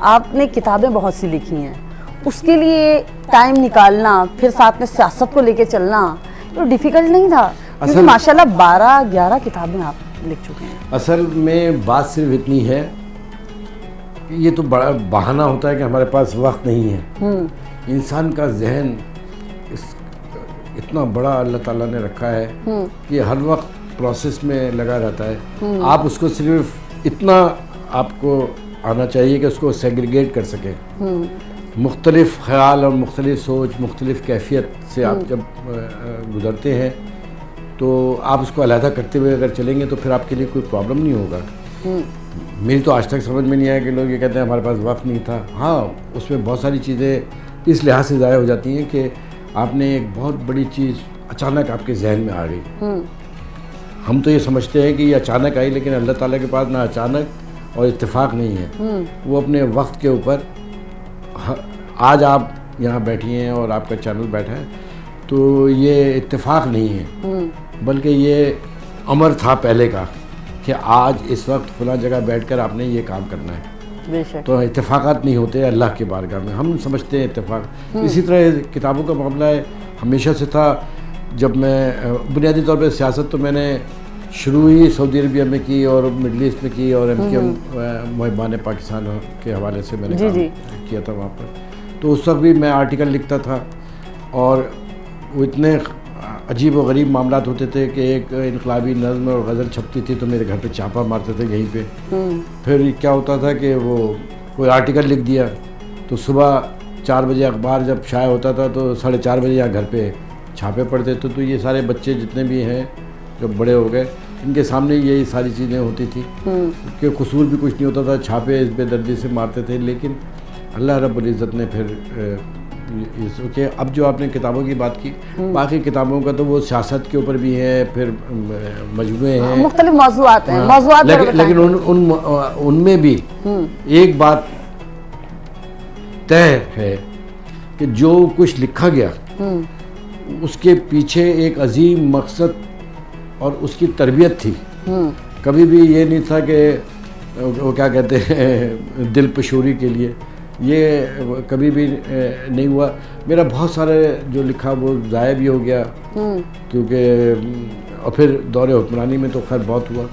आपने किताबें बहुत सी लिखी हैं, उसके लिए टाइम निकालना, फिर साथ में सियासत को लेके चलना, तो डिफिकल्ट नहीं था? क्योंकि माशाल्लाह 12-11 किताबें आप लिख चुके हैं। असल में बात सिर्फ इतनी है कि ये तो बड़ा बहाना होता है कि हमारे पास वक्त नहीं है। इंसान का जहन इतना बड़ा अल्लाह ताला ने रखा है कि हर वक्त प्रोसेस में लगा रहता है। आप उसको सिर्फ इतना आपको आना चाहिए कि उसको सेग्रीगेट कर सकें। मुख्तलिफ ख्याल और मुख्तलिफ सोच, मुख्तलिफ कैफियत से आप जब गुज़रते हैं तो आप उसको अलहदा करते हुए अगर चलेंगे तो फिर आपके लिए कोई प्रॉब्लम नहीं होगा। मेरी तो आज तक समझ में नहीं आया कि लोग ये कहते हैं हमारे पास वक्त नहीं था। हाँ, उसमें बहुत सारी चीज़ें इस लिहाज से ज़ाया हो जाती हैं कि आपने एक बहुत बड़ी चीज़ अचानक आपके जहन में आ गई। हम तो ये समझते हैं कि ये अचानक आई, लेकिन अल्लाह ताला के पास ना अचानक और इत्तेफाक नहीं है। वो अपने वक्त के ऊपर, आज आप यहाँ बैठी हैं और आपका चैनल बैठा है, तो ये इत्तेफाक नहीं है, बल्कि ये अमर था पहले का कि आज इस वक्त फला जगह बैठकर आपने ये काम करना है। बेशक। तो इत्तेफाकात नहीं होते अल्लाह के बारगाह में, हम समझते हैं इत्तेफाक। इसी तरह किताबों का मामला है, हमेशा से था। जब मैं बुनियादी तौर पर सियासत तो मैंने शुरू ही सऊदी अरबिया में की और मिडल ईस्ट में की, और MKM मुहिबान पाकिस्तान के हवाले से मैंने काम किया था वहाँ पर। तो उस वक्त भी मैं आर्टिकल लिखता था, और वो इतने अजीब व गरीब मामलात होते थे कि एक इनकलाबी नज़्म और गज़ल छपती थी तो मेरे घर पे छापा मारते थे यहीं पे। फिर क्या होता था कि वो कोई आर्टिकल लिख दिया तो सुबह 4 बजे अखबार जब शाया होता था तो 4:30 बजे यहाँ घर पे छापे पड़ते थे। तो ये सारे बच्चे जितने भी हैं जब बड़े हो गए, इनके सामने यही सारी चीज़ें होती थी कि कसूर भी कुछ नहीं होता था, छापे इस बेदर्दी से मारते थे। लेकिन अल्लाह रब्बुल इज़्ज़त ने फिर इसके, अब जो आपने किताबों की बात की, बाकी किताबों का तो वो सियासत के ऊपर भी है, फिर मजमूए हैं, मुख्तलिफ मौज़ूआत हैं, मौज़ूआत लेकिन उनमें भी एक बात तय है कि जो कुछ लिखा गया उसके पीछे एक अजीम मकसद और उसकी तरबियत थी। कभी भी ये नहीं था कि वो क्या कहते हैं दिल पशूरी के लिए, ये कभी भी नहीं हुआ। मेरा बहुत सारे जो लिखा वो ज़ाया भी हो गया, क्योंकि और फिर दौरे हुक्मरानी में तो खैर बहुत हुआ।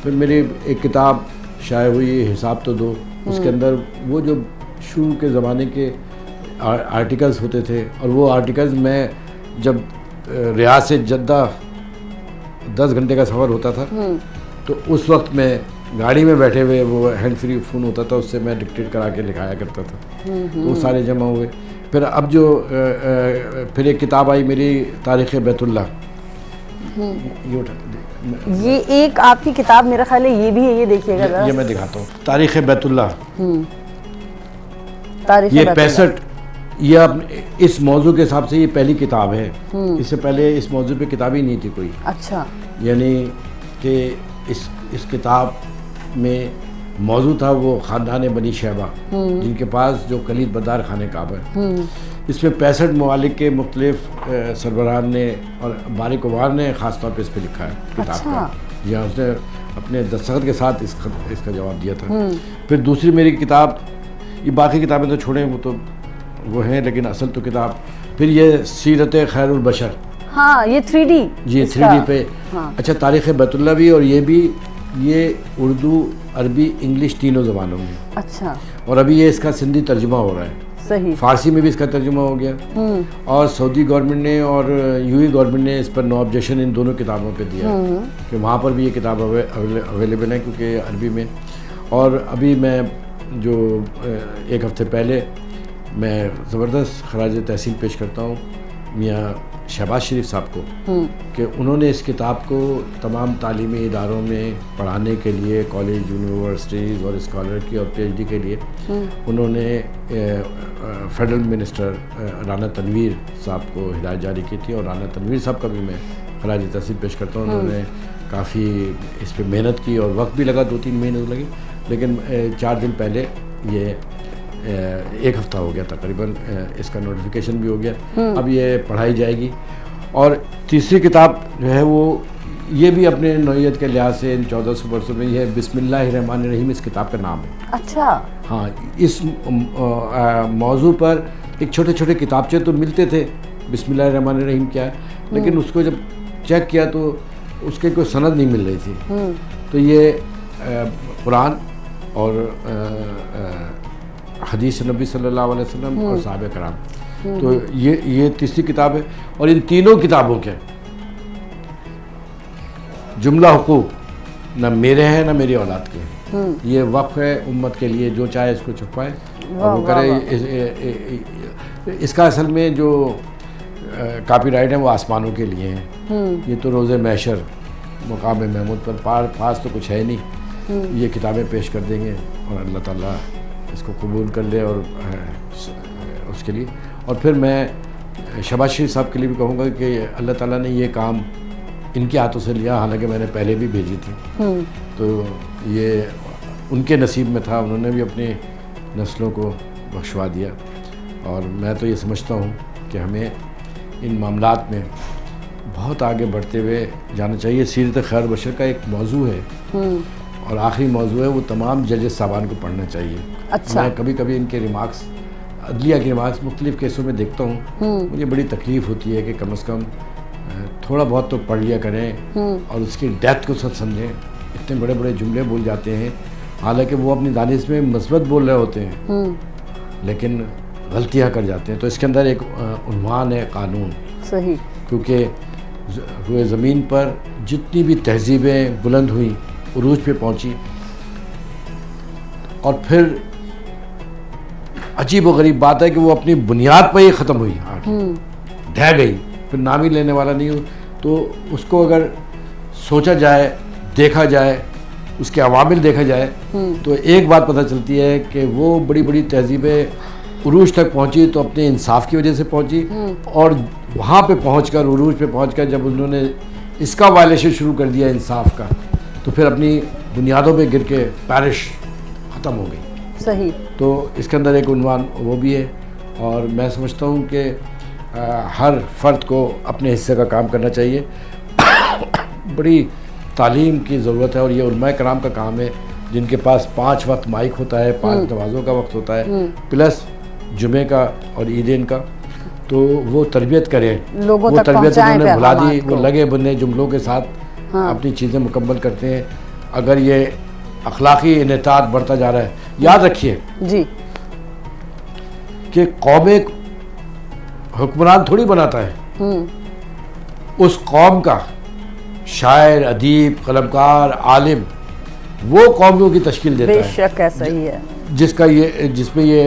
फिर मेरी एक किताब शाये हुई हिसाब तो दो, उसके अंदर वो जो शुरू के ज़माने के आर्टिकल्स होते थे, और वो आर्टिकल्स मैं जब रियाद से जद्दा 10 घंटे का सफ़र होता था तो उस वक्त मैं गाड़ी में बैठे हुए, वो हैंड फ्री फ़ोन होता था, उससे मैं डिक्टेट करा के लिखाया करता था। तो वो सारे जमा हुए। फिर अब जो फिर एक किताब आई मेरी तारीख़ बैतुल्लाह, ये उठा ये एक आपकी किताब मेरा ख्याल है ये भी है, ये देखिएगा जरा। ये मैं दिखाता हूँ, तारीख़ बैतुल्लाह। तारीख ये बैतुल्लाह। 65, ये अपने इस मौजू के हिसाब से ये पहली किताब है। इससे पहले इस मौजू पे किताब ही नहीं थी कोई। अच्छा। यानी कि इस किताब में मौजू था वो ख़ानदान बनी शैबा, जिनके पास जो कलीद बदार खाने काबा है। इसमें 65 ममालिक के मुख्तलिफ सरबराहान ने और बारिक उबार ने ख़ास तौर पे इस पर लिखा है किताब का। या उसने अपने दस्तखत के साथ इसका जवाब दिया था। फिर दूसरी मेरी किताब, ये बाकी किताबें तो छोड़ें, वो हैं, लेकिन असल तो किताब फिर ये सीरत खैरुल बशर। हाँ, ये 3D। जी 3D पे। हाँ। अच्छा, तारीख़ बैतुल्लाह भी, और ये भी, ये उर्दू, अरबी, इंग्लिश तीनों ज़बानों में। अच्छा। और अभी ये इसका सिंधी तर्जुमा हो रहा है। सही। फ़ारसी में भी इसका तर्जुमा हो गया। और सऊदी गवर्नमेंट ने और यूएई गवर्नमेंट ने इस पर नो ऑब्जेक्शन इन दोनों किताबों पे दिया है कि वहाँ पर भी ये किताब अवेलेबल है, क्योंकि अरबी में। और अभी मैं जो एक हफ़्ते पहले मैं ज़बरदस्त खराज तहसीन पेश करता हूँ मियाँ शहबाज शरीफ साहब को, कि उन्होंने इस किताब को तमाम तालीमी इदारों में पढ़ाने के लिए, कॉलेज, यूनिवर्सिटीज़ और स्कॉलर की और PhD के लिए उन्होंने फेडरल मिनिस्टर राना तनवीर साहब को हिदायत जारी की थी। और राना तनवीर साहब का भी मैं खराज तहसीन पेश करता हूँ। उन्होंने काफ़ी इस पर मेहनत की और वक्त भी लगा, 2-3 महीने लगे, लेकिन 4 दिन पहले ये एक हफ़्ता हो गया तकरीबन, इसका नोटिफिकेशन भी हो गया। अब ये पढ़ाई जाएगी। और तीसरी किताब जो है वो, ये भी अपने नौइयत के लिहाज से इन 1400 वर्षों में, ये बिस्मिल्लाहिर्रहमानिर्रहीम इस किताब का नाम है। अच्छा। हाँ, इस मौजू पर एक छोटे छोटे किताबचे तो मिलते थे, बिस्मिल्लाहिर्रहमानिर्रहीम क्या है, लेकिन उसको जब चेक किया तो उसके कोई सनद नहीं मिल रही थी। तो ये कुरान और हदीस नबी सल्लल्लाहु अलैहि वसल्लम और साहबे कराम, तो ये तीसरी किताब है। और इन तीनों किताबों के जुमला हुकूक न मेरे हैं न मेरी औलाद के। ये वक्फ है उम्मत के लिए, जो चाहे इसको छुपाए और वो करे। इसका असल में जो कॉपीराइट है वो आसमानों के लिए हैं। ये तो रोज़े महशर मकाम महमूद पर पास तो कुछ है नहीं, ये किताबें पेश कर देंगे और अल्लाह ताला इसको कबूल कर ले और उसके लिए। और फिर मैं शहबाज शरीफ साहब के लिए भी कहूँगा कि अल्लाह ताला ने ये काम इनके हाथों से लिया, हालांकि मैंने पहले भी भेजी थी, तो ये उनके नसीब में था, उन्होंने भी अपनी नस्लों को बख्शवा दिया। और मैं तो ये समझता हूँ कि हमें इन मामलात में बहुत आगे बढ़ते हुए जाना चाहिए। सीरत खैर बशर का एक मौजू है और आखिरी मौजू है, वो तमाम जजेस साहबान को पढ़ना चाहिए। अच्छा। मैं कभी कभी इनके रिमार्क्स, अदलिया के रिमार्क्स मुख्तलिफ़ केसों में देखता हूँ, मुझे बड़ी तकलीफ़ होती है कि कम से कम थोड़ा बहुत तो पढ़ लिया करें और उसकी डेप्थ को सब समझें। इतने बड़े बड़े जुमले बोल जाते हैं, हालांकि वो अपनी दानिश में मस्बत बोल रहे होते हैं, लेकिन गलतियाँ कर जाते हैं। तो इसके अंदर एक उन्वान है कानून। सही। क्योंकि रुए ज़मीन पर जितनी भी तहजीबें बुलंद हुई, उरूज पे पहुंची, और फिर अजीब व गरीब बात है कि वो अपनी बुनियाद पर ही ख़त्म हुई, ढह गई, फिर नाम ही लेने वाला नहीं हो। तो उसको अगर सोचा जाए, देखा जाए, उसके अवामिल देखा जाए, तो एक बात पता चलती है कि वो बड़ी बड़ी तहजीबें उरूज तक पहुंची तो अपने इंसाफ की वजह से पहुंची, और वहाँ पे पहुंचकर, उरूज पे पहुंचकर जब उन्होंने इसका वायलेशन शुरू कर दिया इंसाफ का, तो फिर अपनी बुनियादों पे गिर के पैरिश ख़त्म हो गई। सही। तो इसके अंदर एक उन्वान वो भी है। और मैं समझता हूँ कि हर फ़र्द को अपने हिस्से का काम करना चाहिए। बड़ी तालीम की ज़रूरत है, और ये उलमाए कराम का काम है, जिनके पास 5 वक्त माइक होता है, 5 नमाज़ों का वक्त होता है, प्लस जुमे का और ईदेन का, तो वो तरबियत करें, लोगों वो तक तरबियत पहुंचाएं उन्होंने भुला दी, पैगामात वो को। लगे बने जुमलों के साथ अपनी चीज़ें मुकम्मल करते हैं। अगर ये अखलाकी इनेतात बढ़ता जा रहा है, याद रखिए जी कि कौम एक हुक्मरान थोड़ी बनाता है, उस कौम का शायर, अदीब, कलमकार, आलिम वो कौमों की तश्कील देता है, बेशक ऐसा ही है। जिसमें ये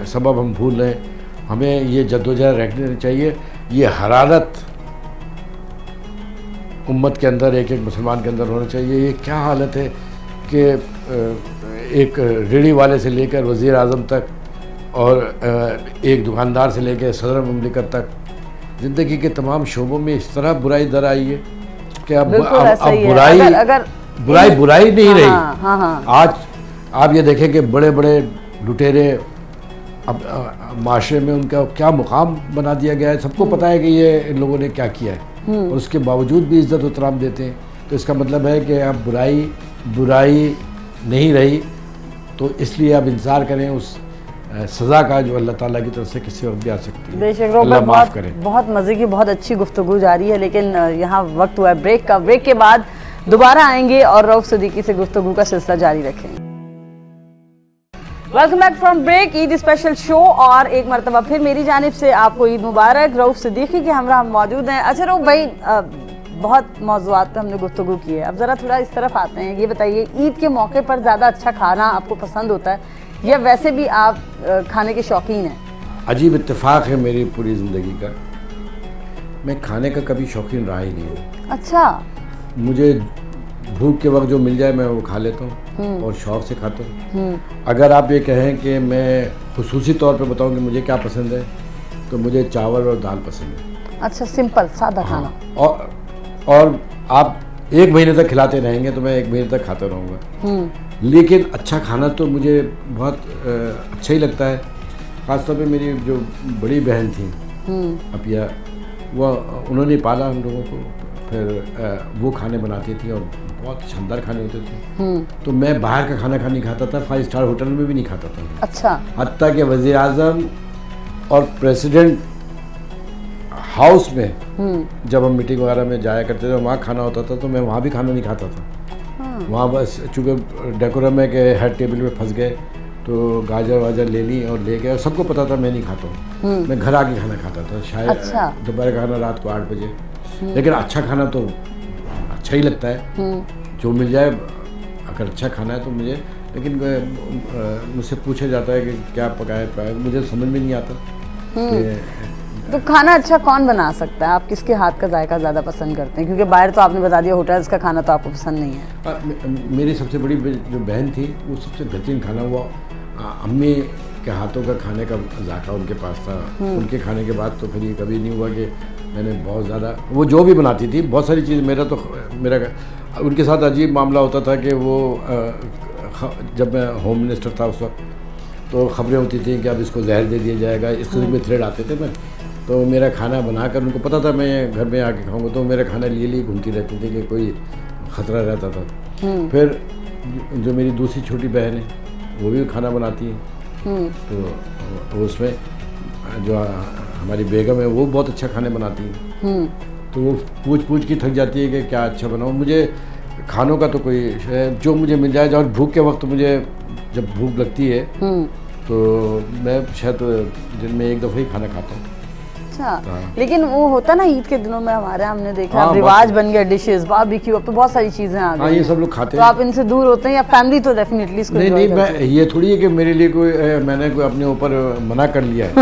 सबब हम भूल रहे हैं। हमें ये जद्दोजहद रखनी चाहिए, ये हरारत उम्मत के अंदर एक एक मुसलमान के अंदर होना चाहिए। ये क्या हालत है कि एक रेडी वाले से लेकर वज़ीर आज़म तक और एक दुकानदार से लेकर सदर मुमलिकत तक ज़िंदगी के तमाम शोबों में इस तरह बुराई दर आई है कि अब बुराई बुराई नहीं रही। हाँ। आज आप ये देखें कि बड़े बड़े लुटेरे अब माशरे में उनका क्या मुकाम बना दिया गया है। सबको पता है कि ये इन लोगों ने क्या किया है और उसके बावजूद भी इज़्ज़त एहतराम देते हैं। तो इसका मतलब है कि अब बुराई नहीं रही, तो इसलिए अब इंतज़ार करें उस सज़ा का जो अल्लाह ताला की तरफ से किसी वक्त भी आ सकती है। बेशक अल्लाह माफ़ करें। बहुत मज़े की बहुत अच्छी गुफ्तगू जारी है, लेकिन यहाँ वक्त हुआ है ब्रेक का। ब्रेक के बाद दोबारा आएंगे और रऊफ सिद्दीकी से गुफ्तगू का सिलसिला जारी रखेंगे। Welcome back from break, Eid special show, और एक मरतबा फिर मेरी जानिब से आपको ईद मुबारक। रऊफ सिद्दीकी के हमरा मौजूद हैं। अच्छा रऊफ भाई, बहुत मौज़ूआत पे हमने गुफ्तगू की है, अब ज़रा थोड़ा इस तरफ आते हैं। ये बताइए, ईद के मौके पर ज़्यादा अच्छा खाना आपको पसंद होता है या वैसे भी आप खाने के शौकीन हैं? अजीब इत्तेफाक है मेरी पूरी ज़िंदगी का, मैं खाने का कभी शौकीन रहा ही नहीं हूँ। अच्छा। मुझे भूख के वक्त जो मिल जाए मैं वो खा लेता हूँ और शौक़ से खाता हूँ। अगर आप ये कहें कि मैं खुसूसी तौर पे बताऊँ कि मुझे क्या पसंद है, तो मुझे चावल और दाल पसंद है। अच्छा, सिंपल सादा खाना। और आप एक महीने तक खिलाते रहेंगे तो मैं एक महीने तक खाता रहूँगा। लेकिन अच्छा खाना तो मुझे बहुत अच्छा ही लगता है। ख़ासतौर पे मेरी जो बड़ी बहन थी अपिया, वह उन्होंने पाला हम लोगों को, फिर वो खाने बनाती थी और बहुत शानदार खाने होते थे। तो मैं बाहर का खाना नहीं खाता था, 5 स्टार होटल में भी नहीं खाता था। अच्छा। हत्ता कि वज़ीर आज़म और प्रेसिडेंट हाउस में जब हम मीटिंग वगैरह में जाया करते थे, वहाँ खाना होता था तो मैं वहाँ भी खाना नहीं खाता था। वहाँ बस चूँकि डेकोरम है कि हेड टेबल पे फंस गए तो गाजर वाजर ले ली और ले गए, और सबको पता था मैं नहीं खाता हूँ। मैं घर आके खाना खाता था, शायद अच्छा। दोपहर का खाना रात को 8 बजे। लेकिन अच्छा खाना तो अच्छा ही लगता है, जो मिल जाए। अगर अच्छा खाना है तो मुझे, लेकिन मुझसे पूछा जाता है कि क्या पकाए, मुझे समझ में नहीं आता। तो खाना अच्छा कौन बना सकता है? आप किसके हाथ का जायका ज़्यादा पसंद करते हैं? क्योंकि बाहर तो आपने बता दिया होटल्स का खाना तो आपको पसंद नहीं है। मेरी सबसे बड़ी जो बहन थी, वो सबसे बेहतरीन खाना वो अम्मी के हाथों का खाने का जायका उनके पास था। उनके खाने के बाद तो फिर ये कभी नहीं हुआ कि मैंने बहुत ज़्यादा, वो जो भी बनाती थी बहुत सारी चीज़, मेरा उनके साथ अजीब मामला होता था कि वो जब मैं होम मिनिस्टर था उस वक्त, तो ख़बरें होती थी कि अब इसको जहर दे दिया जाएगा, इस किस्म के थ्रेड आते थे। मैं तो मेरा खाना बनाकर, उनको पता था मैं घर में आके खाऊंगा, तो मेरा खाना लिए घूमती रहती थी कि कोई ख़तरा रहता था। फिर जो मेरी दूसरी छोटी बहन है वो भी खाना बनाती है, तो उसमें जो हमारी बेगम है वो बहुत अच्छा खाने बनाती है। तो वो पूछ के थक जाती है कि क्या अच्छा बनाऊँ। मुझे खानों का तो कोई जो मुझे मिल जाए, और भूख के वक्त मुझे जब भूख लगती है तो मैं शायद दिन में एक दफ़ा ही खाना खाता हूँ। अच्छा, लेकिन वो होता ना ईद के दिनों में हमारे, हमने देखा रिवाज बन गया, डिशेस बारबेक्यू, अब तो बहुत सारी चीजें आ गई। ये सब लोग खाते हैं, तो आप इनसे दूर होते हैं या फैमिली तो डेफिनेटली इसको नहीं, मैं ये थोड़ी है कि मेरे लिए मैंने कोई अपने ऊपर मना कर लिया है।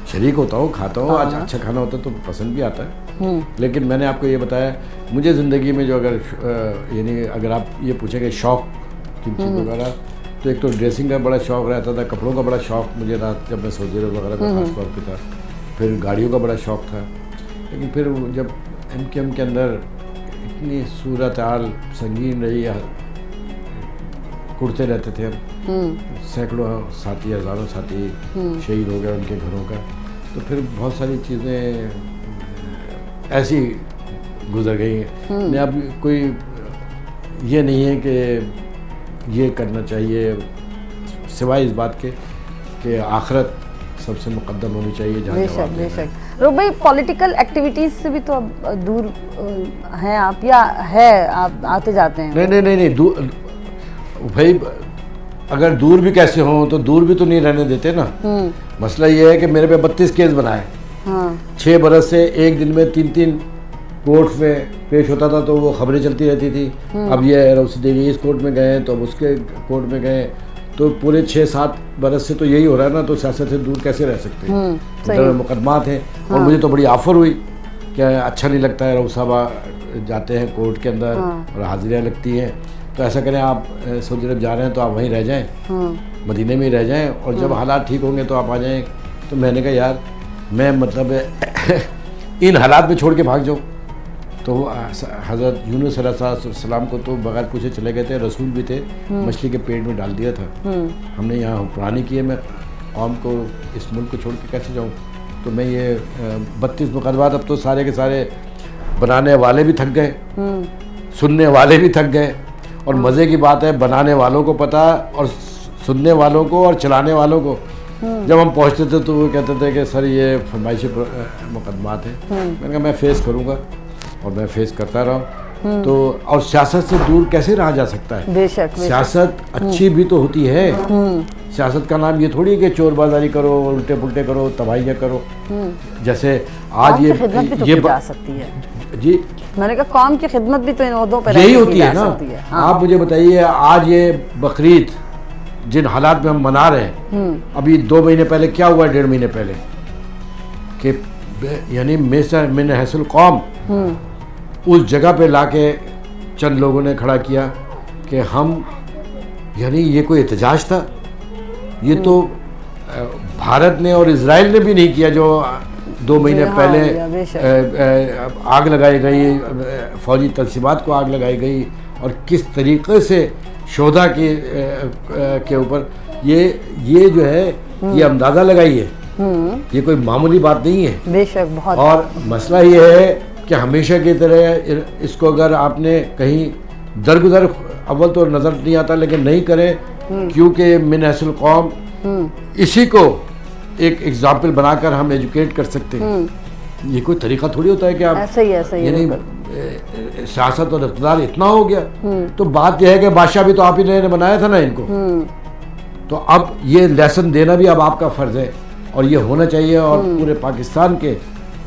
शरीक होता हूँ, खाता हूँ, आज अच्छा खाना होता है तो पसंद भी आता है। लेकिन मैंने आपको ये बताया, मुझे ज़िंदगी में जो यानी अगर आप ये पूछेंगे शौक़ किन चीज़ वगैरह, तो एक तो ड्रेसिंग का बड़ा शौक़ रहता था, कपड़ों का बड़ा शौक़ मुझे था जब मैं सऊदी अरब वगैरह का खास तौर पे था। फिर गाड़ियों का बड़ा शौक़ था। लेकिन फिर जब MKM के अंदर इतनी सूरत हाल संगीन रही, कुड़ते रहते थे हम, सैकड़ों साथी, हज़ारों साथी शहीद हो गए उनके घरों का, तो फिर बहुत सारी चीज़ें ऐसी गुजर गई हैं। मैं अब कोई ये नहीं है कि ये करना चाहिए, सिवाय इस बात के कि आखिरत सबसे मुकद्दम होनी चाहिए। बेशक बेशक। रुक भाई, पॉलिटिकल एक्टिविटीज़ से भी तो अब दूर हैं आप, या है आप आते जाते हैं? नहीं, दूर भाई, अगर दूर भी कैसे हों तो दूर भी तो नहीं रहने देते ना। मसला ये है कि मेरे पे 32 केस बनाए। 6 बरस से एक दिन में 3 कोर्ट में पेश होता था, तो वो खबरें चलती रहती थी। अब ये रऊफ सिद्दीकी इस कोर्ट में गए तो अब उसके कोर्ट में गए, तो पूरे 6-7 बरस से तो यही हो रहा है ना। तो सियासत से दूर कैसे रह सकते हैं? मुकदमात हैं। और मुझे तो बड़ी ऑफर हुई कि अच्छा नहीं लगता है रऊफ साहब जाते हैं कोर्ट के अंदर और हाजिरियाँ लगती हैं, तो ऐसा करें आप सऊदी अरब जा रहे हैं तो आप वहीं रह जाएं, मदीने में ही रह जाएं, और जब हालात ठीक होंगे तो आप आ जाएं। तो मैंने कहा यार मैं मतलब इन हालात में छोड़ के भाग जाऊँ। तो हज़रत यूनुस अलैहिस्सलाम को तो बगैर पूछे चले गए थे, रसूल भी थे, मछली के पेट में डाल दिया था। हमने यहाँ हुक्मरानी की है, मैं कौम को इस मुल्क को छोड़ के कैसे जाऊँ। तो मैं ये 32 मुकदमात अब तो सारे के सारे बनाने वाले भी थक गए, सुनने वाले भी थक गए, और मज़े की बात है बनाने वालों को पता और सुनने वालों को और चलाने वालों को। जब हम पहुंचते थे तो वो कहते थे कि सर ये फरमाइशी मुकदमात है। मैंने कहा मैं फ़ेस करूंगा, और मैं फ़ेस करता रहा। तो और सियासत से दूर कैसे रहा जा सकता है? बेशक, सियासत अच्छी भी तो होती है। सियासत का नाम ये थोड़ी है कि चोर बाजारी करो, उल्टे पुल्टे करो, तबाहियाँ करो। जैसे आज ये जा सकती है जी, मैंने कहा कौम की खिदमत भी तो इन ओहदों पर यही होती है ना। हाँ। आप मुझे बताइए, आज ये बकरीद जिन हालात में हम मना रहे हैं, अभी 2 महीने पहले क्या हुआ, 1.5 महीने पहले कि यानी मिन हैसुल कौम उस जगह पे लाके चंद लोगों ने खड़ा किया कि हम, यानी ये कोई एहतजाज था? ये तो भारत ने और इजराइल ने भी नहीं किया जो 2 महीने पहले आग लगाई गई, फौजी तंसीबात को आग लगाई गई, और किस तरीके से शोधा के ऊपर ये जो है ये अंदाज़ा लगाई है। ये कोई मामूली बात नहीं है। बेशक बहुत। और मसला ये है कि हमेशा की तरह इसको अगर आपने कहीं दरगुजर, अव्वल तो नज़र नहीं आता लेकिन नहीं करें, क्योंकि मिन हैसुल कौम इसी को एक एग्जाम्पल बनाकर हम एजुकेट कर सकते हैं। ये कोई तरीका थोड़ी होता है कि आप ऐसा ही यानी सियासत और इक़्तिदार इतना हो गया। तो बात यह है कि बादशाह भी तो आप ही ने बनाया था ना इनको। तो अब ये लेसन देना भी अब आपका फ़र्ज़ है, और ये होना चाहिए। और पूरे पाकिस्तान के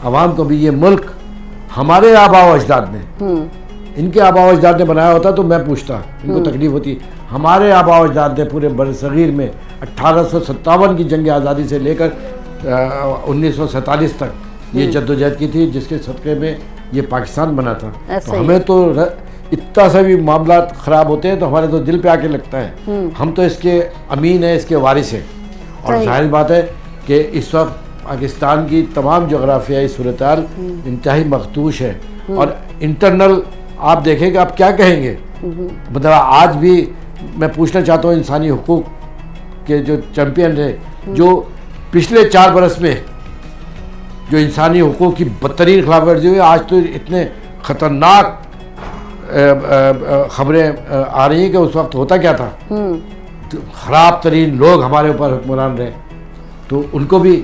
अवाम को भी, ये मुल्क हमारे आबा व अजदाद ने, इनके आबा व अजदाद ने बनाया होता तो मैं पूछता, इनको तकलीफ होती। हमारे आबा व अजदाद ने पूरे बरसगीर में 1857 की जंग आज़ादी से लेकर 1947 तक ये जद्दोजहद की थी, जिसके सदक़े में ये पाकिस्तान बना था। तो हमें तो इतना सा भी मामला ख़राब होते हैं तो हमारे तो दिल पे आके लगता है। हम तो इसके अमीन हैं, इसके वारिस हैं। और जाहिर बात है कि इस वक्त पाकिस्तान की तमाम जोग्राफियाई सूरत-हाल इंतहाई मखदूश है। और इंटरनल आप देखेंगे, आप क्या कहेंगे, मतलब आज भी मैं पूछना चाहता हूँ, इंसानी हुकूक के जो चैम्पियन है, जो पिछले 4 बरस में जो इंसानी हुकूक की बदतरीन खिलाफ वर्जी हुई, आज तो इतने ख़तरनाक खबरें आ रही हैं कि उस वक्त होता क्या था। तो ख़राब तरीन लोग हमारे ऊपर हुक्मरान रहे, तो उनको भी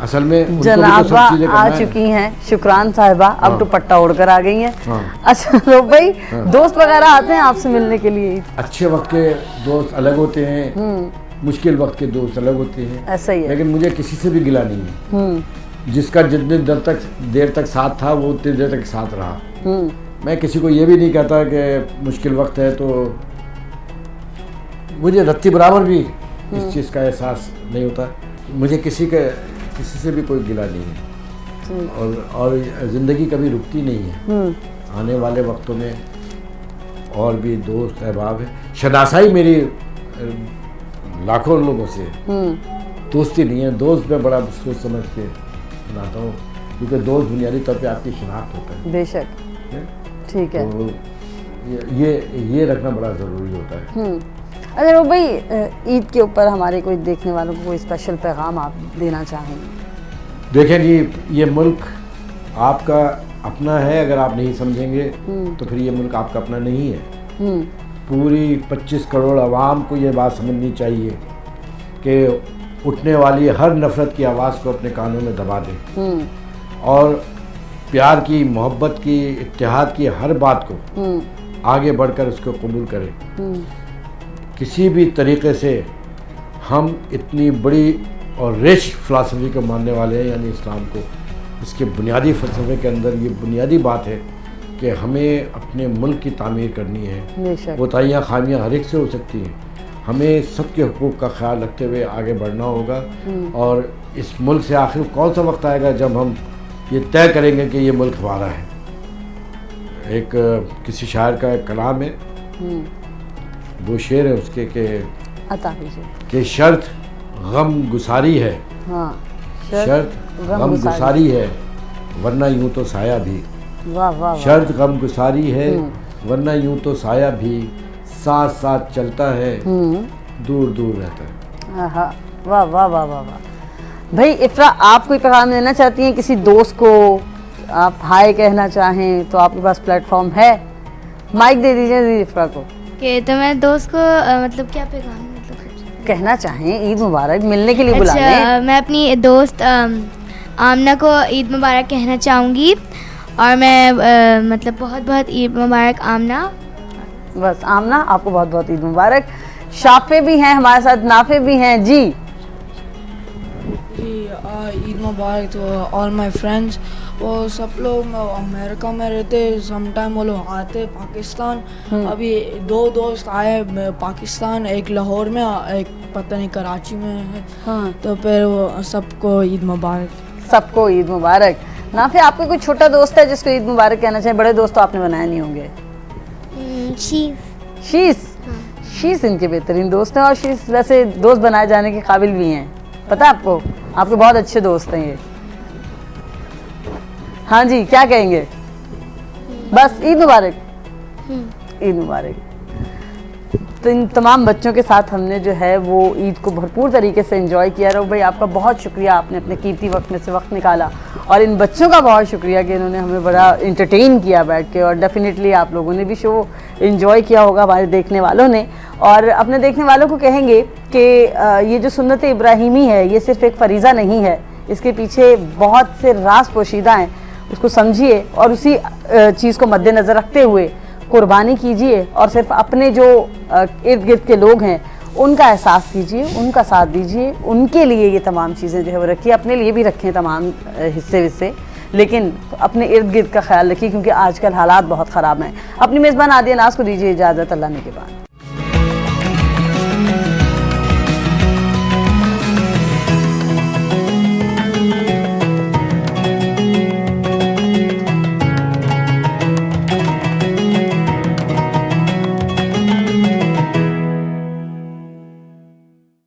असल में जनाबा आ चुकी हैं, शुक्रान साहिबा अब दुपट्टा ओढ़कर आ गई हैं। अच्छा तो भाई दोस्त वगैरह आते हैं आपसे मिलने के लिए? अच्छे वक्त के दोस्त अलग होते हैं, मुश्किल वक्त के दोस्त अलग होते हैं। ऐसा ही है। लेकिन मुझे किसी से भी गिला नहीं है। जिसका जितनी देर तक साथ था वो उतनी देर तक साथ रहा। मैं किसी को ये भी नहीं कहता कि मुश्किल वक्त है तो मुझे रत्ती बराबर भी इस चीज़ का एहसास नहीं होता। मुझे किसी से भी कोई गिला नहीं है। और ज़िंदगी कभी रुकती नहीं है। आने वाले वक्तों में और भी दोस्त अहबाब है। शनासाई मेरी लाखों लोगों से, दोस्ती नहीं है। दोस्त मैं बड़ा सोच समझ के बनाता हूँ, क्योंकि दोस्त बुनियादी तौर पे आपकी शनाख्त होता है। बेशक, ठीक है। तो ये रखना बड़ा ज़रूरी होता है। अच्छा वो भाई, ईद के ऊपर हमारे कोई देखने वालों को कोई स्पेशल पैगाम आप देना चाहेंगे? देखें जी, ये मुल्क आपका अपना है। अगर आप नहीं समझेंगे तो फिर ये मुल्क आपका अपना नहीं है। पूरी 25 करोड़ आवाम को ये बात समझनी चाहिए कि उठने वाली हर नफ़रत की आवाज़ को अपने कानों में दबा दें, और प्यार की, मोहब्बत की, इत्तेहाद की हर बात को आगे बढ़कर उसको कबूल करें। किसी भी तरीक़े से हम इतनी बड़ी और रिच फ़िलासफ़ी को मानने वाले हैं, यानी इस्लाम को। इसके बुनियादी फ़लसफ़े के अंदर ये बुनियादी बात है कि हमें अपने मुल्क की तामीर करनी है। कोताहियाँ, खामियाँ हर एक से हो सकती हैं। हमें सबके हुकूक का ख्याल रखते हुए आगे बढ़ना होगा। और इस मुल्क से आखिर कौन सा वक्त आएगा जब हम ये तय करेंगे कि ये मुल्क हमारा है। एक किसी शायर का एक कलाम है, वो शेर है उसके अता कीजिए। कि शर्त गम गुसारी है, हाँ, शर्त गम गुसारी है, वरना यूं तो साया भी। वाह वाह वाह। शर्त गम गुसारी है, वरना यूं तो साया भी, साथ साथ चलता है, दूर दूर रहता है। हाँ, वाह वाह वाह वाह वाह। भाई इफ्रा, आप कोई पैगाम देना चाहती हैं किसी दोस्त को, आप हाय कहना चाहें तो आपके पास प्लेटफॉर्म है, माइक दे दीजिए इफ्रा को। कि तो मैं दोस्त को मतलब क्या पैगाम मतलब कहना चाहें, ईद मुबारक, मिलने के लिए बुला लें। अच्छा, मैं अपनी दोस्त आमना को ईद मुबारक कहना चाहूँगी, और मैं मतलब बहुत बहुत ईद मुबारक आमना। बस आमना, आपको बहुत बहुत ईद मुबारक। शाफे भी हैं हमारे साथ, नाफे भी हैं जी। ईद मुबारक तो ऑल माय फ्रेंड्स। वो सब लोग अमेरिका में रहते, समटाइम वो लोग आते पाकिस्तान। अभी 2 दोस्त आए पाकिस्तान, एक लाहौर में, एक पता नहीं कराची में है। हाँ। तो फिर वो सबको ईद मुबारक। सबको ईद मुबारक। नाफे, आपका कोई छोटा दोस्त है जिसको ईद मुबारक कहना चाहिए? बड़े दोस्त तो आपने बनाए नहीं होंगे। शीश इनके बेहतरीन दोस्त हैं, और शीश वैसे दोस्त बनाए जाने के काबिल भी हैं, पता है आपको, आपके बहुत अच्छे दोस्त हैं ये। हाँ जी, क्या कहेंगे? बस ईद मुबारक, ईद मुबारक। तो इन तमाम बच्चों के साथ हमने जो है वो ईद को भरपूर तरीके से एंजॉय किया। रहो भाई, आपका बहुत शुक्रिया, आपने अपने कीमती वक्त में से वक्त निकाला, और इन बच्चों का बहुत शुक्रिया कि इन्होंने हमें बड़ा इंटरटेन किया बैठ के, और डेफिनेटली आप लोगों ने भी शो एंजॉय किया होगा, हमारे देखने वालों ने। और अपने देखने वालों को कहेंगे कि ये जो सुन्नत इब्राहिमी है, ये सिर्फ एक फरीज़ा नहीं है, इसके पीछे बहुत से राज पोशीदा हैं, उसको समझिए और उसी चीज़ को मद्देनज़र रखते हुए कुर्बानी कीजिए, और सिर्फ अपने जो इर्द गिर्द के लोग हैं उनका एहसास कीजिए, उनका साथ दीजिए, उनके लिए ये तमाम चीज़ें जो है वो रखिए, अपने लिए भी रखें तमाम हिस्से, लेकिन अपने इर्द गिर्द का ख्याल रखिए, क्योंकि आजकल हालात बहुत ख़राब हैं। अपनी मेज़बान आदिया नाज़ को दीजिए इजाज़त, अल्लाह ने के बाद।